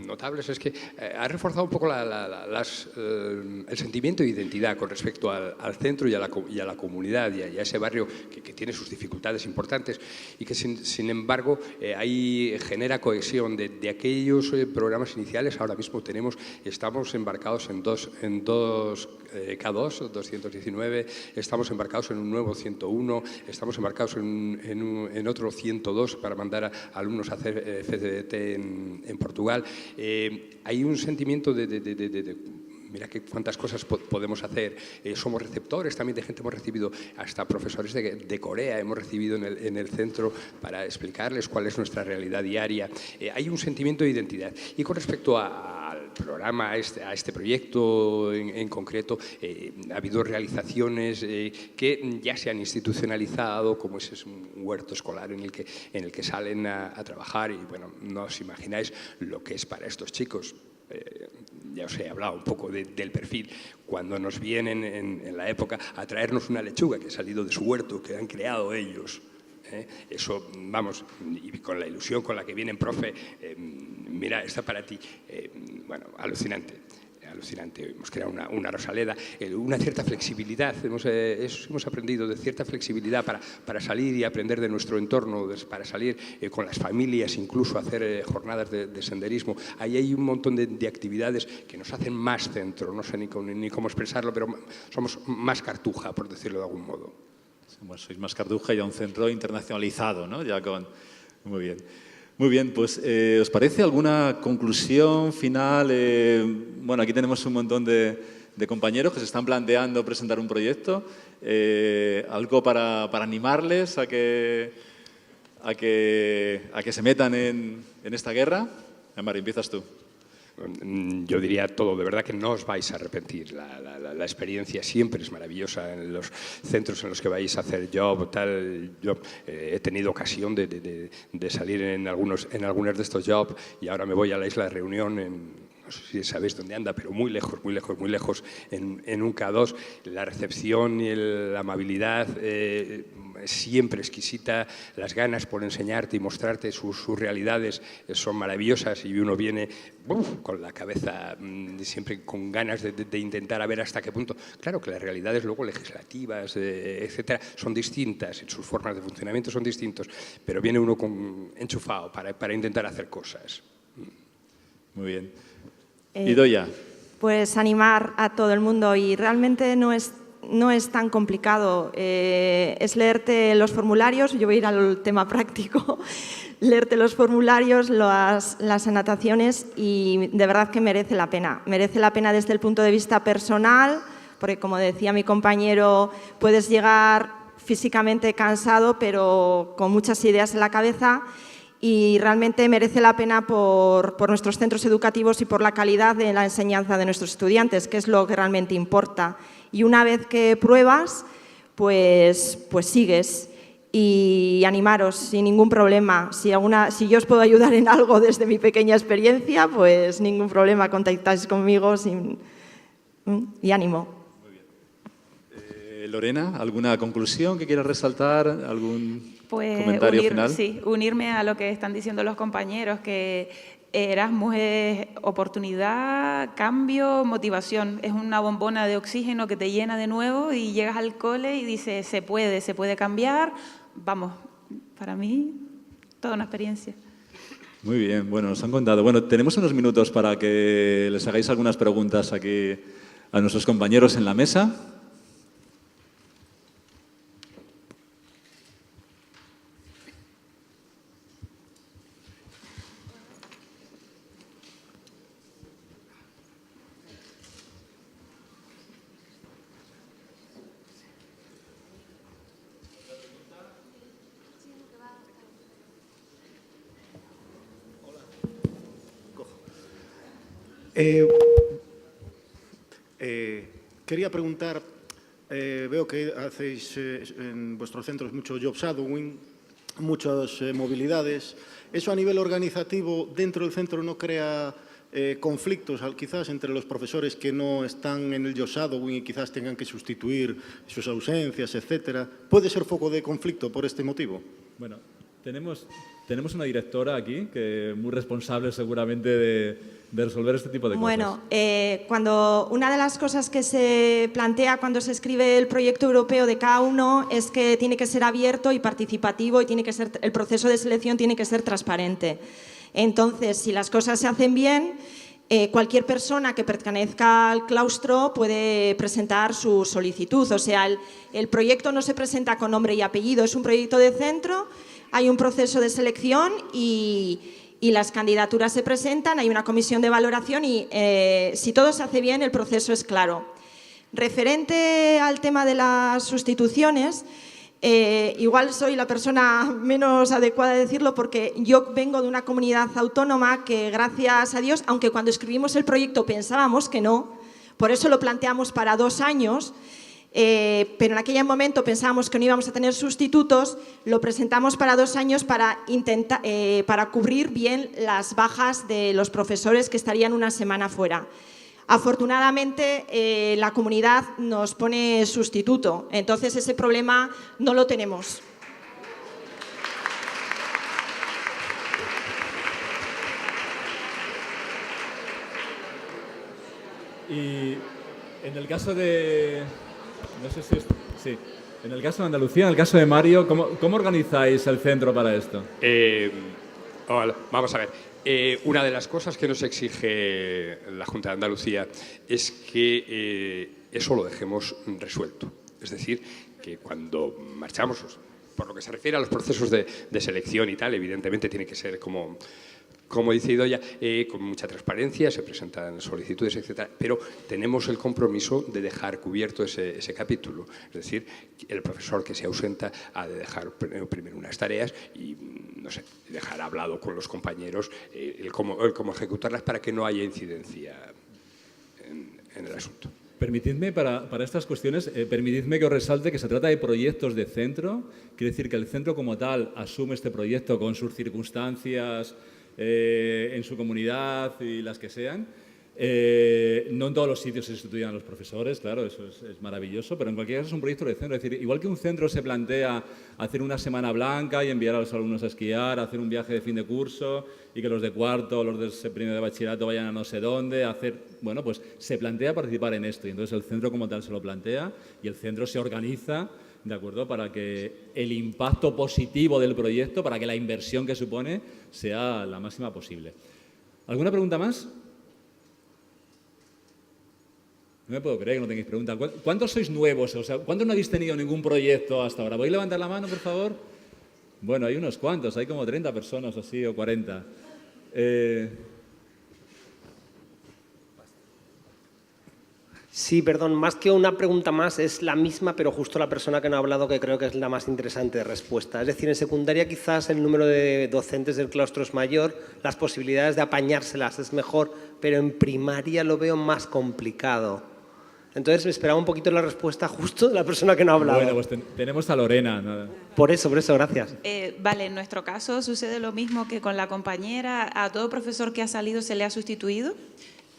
C: notables es que ha reforzado un poco el sentimiento de identidad con respecto al centro y a la comunidad y a ese barrio que tiene sus dificultades importantes y que sin embargo ahí genera cohesión de aquellos programas iniciales. Ahora mismo estamos embarcados en dos K2, 219, estamos embarcados en un nuevo 101, estamos embarcados en otro 102 para mandar a alumnos a hacer CCDT en Portugal. Hay un sentimiento de mira cuántas cosas podemos hacer. Somos receptores también de gente, hemos recibido hasta profesores de Corea, hemos recibido en el centro para explicarles cuál es nuestra realidad diaria. Hay un sentimiento de identidad. Y con respecto al programa, a este proyecto en concreto. Ha habido realizaciones que ya se han institucionalizado, como ese es un huerto escolar en el que salen a trabajar y, bueno, no os imagináis lo que es para estos chicos. Ya os he hablado un poco del perfil. Cuando nos vienen en la época a traernos una lechuga que ha salido de su huerto, que han creado ellos, eso, vamos, y con la ilusión con la que vienen, profe, mira, está para ti. Bueno, alucinante. Alucinante. Hemos creado una rosaleda, una cierta flexibilidad. Hemos aprendido de cierta flexibilidad para salir y aprender de nuestro entorno, para salir con las familias, incluso hacer jornadas de senderismo. Ahí hay un montón de actividades que nos hacen más centro, no sé ni cómo expresarlo, pero somos más Cartuja, por decirlo de algún modo.
B: Bueno, sois más Cartuja y a un centro internacionalizado, ¿no? Ya con... Muy bien. Muy bien, pues ¿os parece alguna conclusión final? Bueno, aquí tenemos un montón de compañeros que se están planteando presentar un proyecto. Algo para animarles a que se metan en esta guerra. Mari, empiezas tú.
C: Yo diría todo, de verdad que no os vais a arrepentir. La experiencia siempre es maravillosa en los centros en los que vais a hacer job, tal. Yo he tenido ocasión de salir en algunos de estos jobs y ahora me voy a la isla de Reunión, no sé si sabéis dónde anda, pero muy lejos, en un K2. La recepción y la amabilidad siempre exquisita, las ganas por enseñarte y mostrarte sus realidades son maravillosas y uno viene con la cabeza siempre con ganas de intentar a ver hasta qué punto. Claro que las realidades luego legislativas, etcétera, son distintas, sus formas de funcionamiento son distintos, pero viene uno enchufado para intentar hacer cosas.
B: Muy bien. Idoia.
D: Pues animar a todo el mundo, y realmente no es tan complicado. Es leerte los formularios, yo voy a ir al tema práctico, leerte los formularios, las anotaciones, y de verdad que merece la pena. Merece la pena desde el punto de vista personal, porque como decía mi compañero, puedes llegar físicamente cansado, pero con muchas ideas en la cabeza, y realmente merece la pena por nuestros centros educativos y por la calidad de la enseñanza de nuestros estudiantes, que es lo que realmente importa. Y una vez que pruebas, pues sigues. Y animaros sin ningún problema. Si yo os puedo ayudar en algo desde mi pequeña experiencia, pues ningún problema, contactáis conmigo y ánimo.
B: Muy bien. Lorena, ¿alguna conclusión que quieras resaltar? ¿Algún comentario final?
E: Sí, unirme a lo que están diciendo los compañeros, que Erasmus es oportunidad, cambio, motivación. Es una bombona de oxígeno que te llena de nuevo y llegas al cole y dices, se puede cambiar. Vamos, para mí, toda una experiencia.
B: Muy bien, bueno, nos han contado. Bueno, tenemos unos minutos para que les hagáis algunas preguntas aquí a nuestros compañeros en la mesa.
F: Quería preguntar, veo que hacéis en vuestros centros mucho job shadowing, muchas movilidades. ¿Eso a nivel organizativo dentro del centro no crea conflictos quizás entre los profesores que no están en el job shadowing y quizás tengan que sustituir sus ausencias, etcétera? ¿Puede ser foco de conflicto por este motivo?
B: Bueno, tenemos una directora aquí que es muy responsable seguramente de resolver este tipo de cosas.
D: Bueno, cuando una de las cosas que se plantea cuando se escribe el proyecto europeo de cada uno es que tiene que ser abierto y participativo y el proceso de selección tiene que ser transparente. Entonces, si las cosas se hacen bien, cualquier persona que pertenezca al claustro puede presentar su solicitud. O sea, el proyecto no se presenta con nombre y apellido, es un proyecto de centro, hay un proceso de selección y las candidaturas se presentan, hay una comisión de valoración y si todo se hace bien, el proceso es claro. Referente al tema de las sustituciones, Igual soy la persona menos adecuada de decirlo porque yo vengo de una comunidad autónoma que, gracias a Dios, aunque cuando escribimos el proyecto pensábamos que no, por eso lo planteamos para 2 años, pero en aquel momento pensábamos que no íbamos a tener sustitutos, lo presentamos para 2 años para cubrir bien las bajas de los profesores que estarían una semana fuera. Afortunadamente, la comunidad nos pone sustituto, entonces ese problema no lo tenemos.
B: Y en el caso de... No sé si... Sí. En el caso de Andalucía, en el caso de Mario, ¿cómo organizáis el centro para esto?
C: Hola, vamos a ver. Una de las cosas que nos exige la Junta de Andalucía es que eso lo dejemos resuelto. Es decir, que cuando marchamos, por lo que se refiere a los procesos de selección y tal, evidentemente tiene que ser como dice Idoia, con mucha transparencia, se presentan solicitudes, etcétera, pero tenemos el compromiso de dejar cubierto ese capítulo. Es decir, el profesor que se ausenta ha de dejar primero unas tareas y, no sé, dejar hablado con los compañeros el cómo ejecutarlas para que no haya incidencia en el asunto.
B: Permitidme, para estas cuestiones, permitidme que os resalte que se trata de proyectos de centro. Quiere decir que el centro como tal asume este proyecto con sus circunstancias en su comunidad y las que sean. No en todos los sitios se sustituyen a los profesores, claro, eso es maravilloso, pero en cualquier caso es un proyecto de centro. Es decir, igual que un centro se plantea hacer una semana blanca y enviar a los alumnos a esquiar, hacer un viaje de fin de curso y que los de cuarto o los de primero de bachillerato vayan a no sé dónde, bueno, pues se plantea participar en esto y entonces el centro como tal se lo plantea y el centro se organiza, ¿de acuerdo?, para que el impacto positivo del proyecto, para que la inversión que supone sea la máxima posible. ¿Alguna pregunta más? No me puedo creer que no tengáis preguntas. ¿Cuántos sois nuevos? O sea, ¿cuántos no habéis tenido ningún proyecto hasta ahora? ¿Podéis levantar la mano, por favor? Bueno, hay unos cuantos, hay como 30 personas así o 40.
G: Sí, perdón, más que una pregunta más, es la misma, pero justo la persona que no ha hablado que creo que es la más interesante de respuesta. Es decir, en secundaria quizás el número de docentes del claustro es mayor, las posibilidades de apañárselas es mejor, pero en primaria lo veo más complicado. Entonces me esperaba un poquito la respuesta justo de la persona que no ha hablado.
B: Bueno, pues tenemos a Lorena.
G: Por eso, gracias.
E: Vale, en nuestro caso sucede lo mismo que con la compañera. A todo profesor que ha salido se le ha sustituido.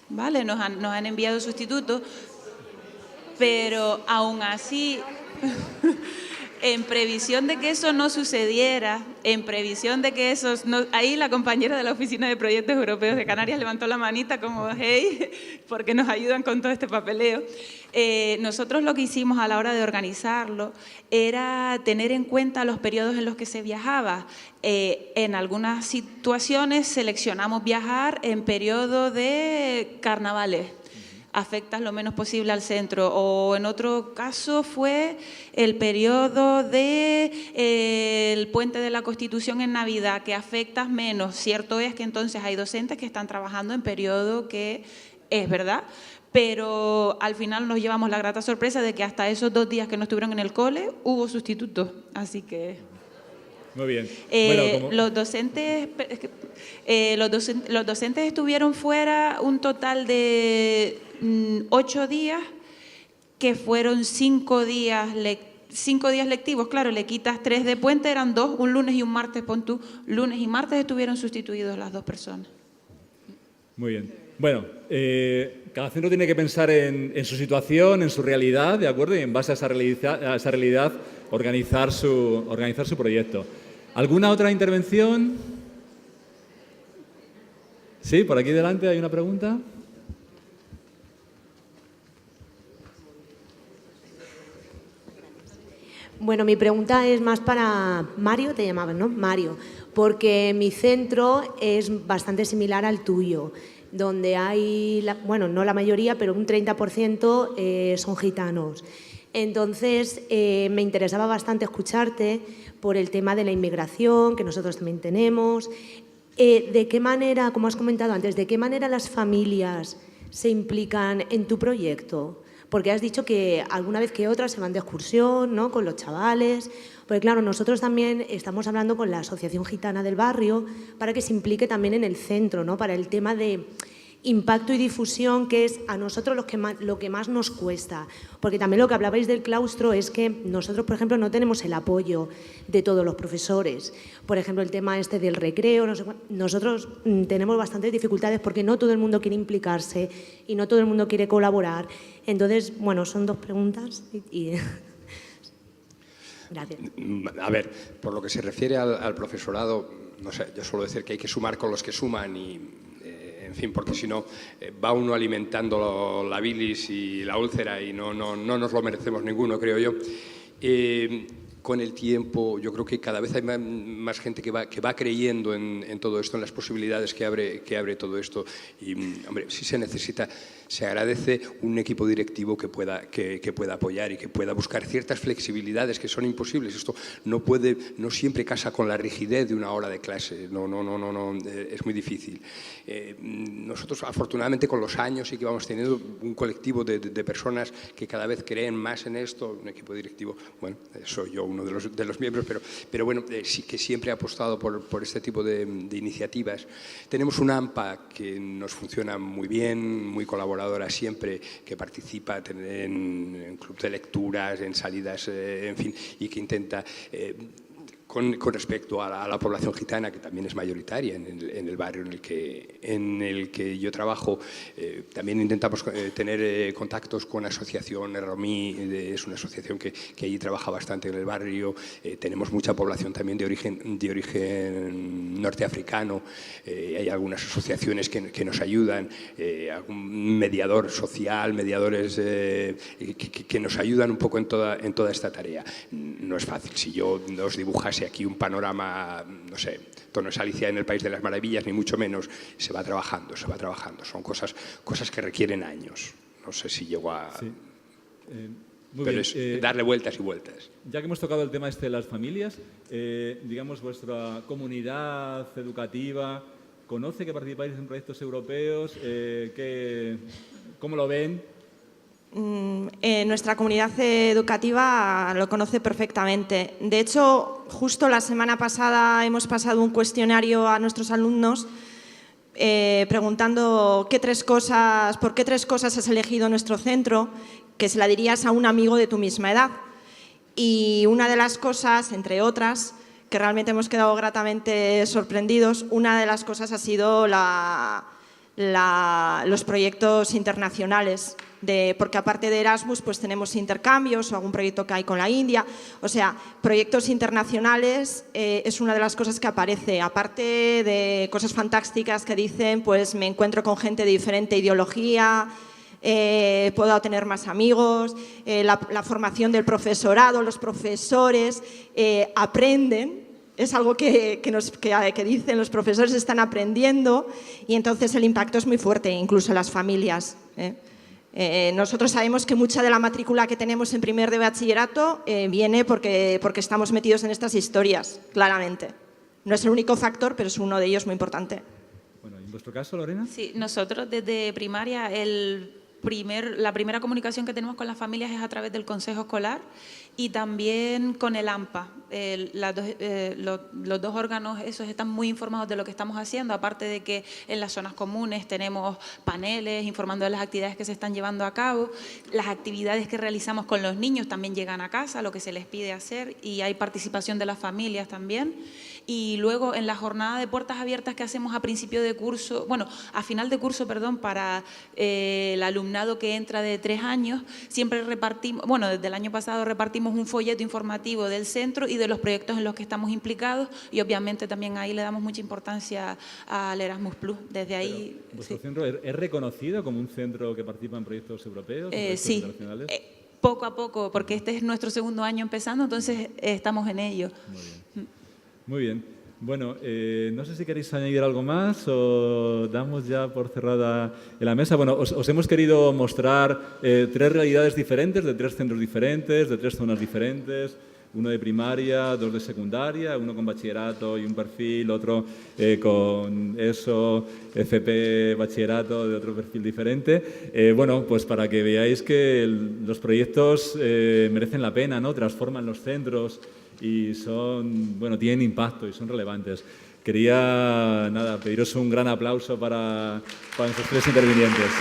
E: Vale, nos han enviado sustitutos, pero aún así, en previsión de que eso no sucediera, ahí la compañera de la Oficina de Proyectos Europeos de Canarias levantó la manita como, hey, porque nos ayudan con todo este papeleo. Nosotros lo que hicimos a la hora de organizarlo era tener en cuenta los periodos en los que se viajaba. En algunas situaciones seleccionamos viajar en periodo de carnavales, afectas lo menos posible al centro, o en otro caso fue el periodo del Puente de la Constitución en Navidad, que afectas menos. Cierto es que entonces hay docentes que están trabajando en periodo que es verdad, pero al final nos llevamos la grata sorpresa de que hasta esos 2 días que no estuvieron en el cole hubo sustitutos, así que...
B: Muy bien.
E: Los docentes estuvieron fuera un total de 8 días, que fueron 5 días lectivos. Claro, le quitas 3 de puente, eran 2, un lunes y un martes, pon tú. Lunes y martes estuvieron sustituidos las 2 personas.
B: Muy bien. Bueno, cada centro tiene que pensar en su situación, en su realidad, ¿de acuerdo? Y en base a esa realidad organizar su proyecto. ¿Alguna otra intervención? Sí, por aquí delante hay una pregunta.
H: Bueno, mi pregunta es más para Mario, te llamabas, ¿no? Mario, porque mi centro es bastante similar al tuyo, donde hay, no la mayoría, pero un 30% son gitanos. Entonces, me interesaba bastante escucharte por el tema de la inmigración, que nosotros también tenemos. ¿De qué manera, como has comentado antes, de qué manera las familias se implican en tu proyecto? porque has dicho que alguna vez que otra se van de excursión, ¿no?, con los chavales. Porque claro, nosotros también estamos hablando con la Asociación Gitana del Barrio para que se implique también en el centro, ¿no?, para el tema de impacto y difusión, que es a nosotros lo que más nos cuesta. Porque también lo que hablabais del claustro es que nosotros, por ejemplo, no tenemos el apoyo de todos los profesores. Por ejemplo, el tema este del recreo, nosotros tenemos bastantes dificultades porque no todo el mundo quiere implicarse y no todo el mundo quiere colaborar. Entonces, bueno, son dos preguntas y gracias.
C: A ver, por lo que se refiere al profesorado, no sé, yo suelo decir que hay que sumar con los que suman y, en fin, porque si no va uno alimentando la bilis y la úlcera y no nos lo merecemos ninguno, creo yo. Con el tiempo, yo creo que cada vez hay más gente que va creyendo en todo esto, en las posibilidades que abre todo esto. Y, hombre, si se necesita, se agradece un equipo directivo que pueda apoyar y que pueda buscar ciertas flexibilidades que son imposibles. Esto no siempre casa con la rigidez de una hora de clase. No, es muy difícil. Nosotros, afortunadamente, con los años sí que vamos teniendo un colectivo de personas que cada vez creen más en esto. Un equipo directivo, bueno, soy yo uno de los miembros, pero bueno, sí que siempre ha apostado por este tipo de iniciativas. Tenemos una AMPA que nos funciona muy bien, muy colaboradora siempre, que participa en club de lecturas, en salidas, en fin, y que intenta... Con respecto a la población gitana, que también es mayoritaria en el barrio en el que yo trabajo, también intentamos tener contactos con la asociación Romí, es una asociación que allí trabaja bastante en el barrio. Tenemos mucha población también de origen norteafricano, hay algunas asociaciones que nos ayudan, algún mediador social, mediadores que nos ayudan un poco en toda esta tarea. No es fácil, si yo os dibujase aquí un panorama, no sé, esto no es Alicia en el País de las Maravillas, ni mucho menos, se va trabajando, son cosas que requieren años. No sé si llego a... Sí. Pero bien, es darle vueltas y vueltas.
B: Ya que hemos tocado el tema de las familias, digamos, vuestra comunidad educativa, ¿conoce que participáis en proyectos europeos? ¿Cómo lo ven?
D: Nuestra comunidad educativa lo conoce perfectamente. De hecho, justo la semana pasada hemos pasado un cuestionario a nuestros alumnos preguntando por qué tres cosas has elegido nuestro centro, que se la dirías a un amigo de tu misma edad. Y una de las cosas, entre otras, que realmente hemos quedado gratamente sorprendidos, una de las cosas ha sido los proyectos internacionales, porque aparte de Erasmus pues tenemos intercambios o algún proyecto que hay con la India, o sea, proyectos internacionales es una de las cosas que aparece, aparte de cosas fantásticas que dicen, pues me encuentro con gente de diferente ideología, puedo tener más amigos, la formación del profesorado, los profesores aprenden. Es algo que dicen, los profesores están aprendiendo y entonces el impacto es muy fuerte, incluso en las familias. Nosotros sabemos que mucha de la matrícula que tenemos en primer de bachillerato viene porque estamos metidos en estas historias, claramente. No es el único factor, pero es uno de ellos muy importante.
B: Bueno, ¿en vuestro caso, Lorena?
E: Sí, nosotros desde primaria la primera comunicación que tenemos con las familias es a través del consejo escolar y también con el AMPA. Los dos órganos esos están muy informados de lo que estamos haciendo, aparte de que en las zonas comunes tenemos paneles informando de las actividades que se están llevando a cabo, las actividades que realizamos con los niños también llegan a casa, lo que se les pide hacer, y hay participación de las familias también. Y luego en la jornada de puertas abiertas que hacemos a final de curso, para el alumnado que entra de 3 años, siempre repartimos, desde el año pasado repartimos un folleto informativo del centro y de los proyectos en los que estamos implicados, y obviamente también ahí le damos mucha importancia al Erasmus+. Desde ahí...
B: Pero, ¿vuestro centro es reconocido como un centro que participa en proyectos europeos,
E: sí.
B: internacionales?
E: Poco a poco, porque este es nuestro segundo año empezando, entonces estamos en ello.
B: Muy bien. Muy bien. Bueno, no sé si queréis añadir algo más o damos ya por cerrada la mesa. Bueno, os hemos querido mostrar 3 realidades diferentes, de 3 centros diferentes, de 3 zonas diferentes,
A: uno de primaria, 2 de secundaria, uno con bachillerato y un perfil, otro con ESO, FP, bachillerato de otro perfil diferente. Bueno, pues para que veáis que los proyectos merecen la pena, ¿no? Transforman los centros y son, bueno, tienen impacto y son relevantes. Quería, nada, pediros un gran aplauso para nuestros 3 intervinientes.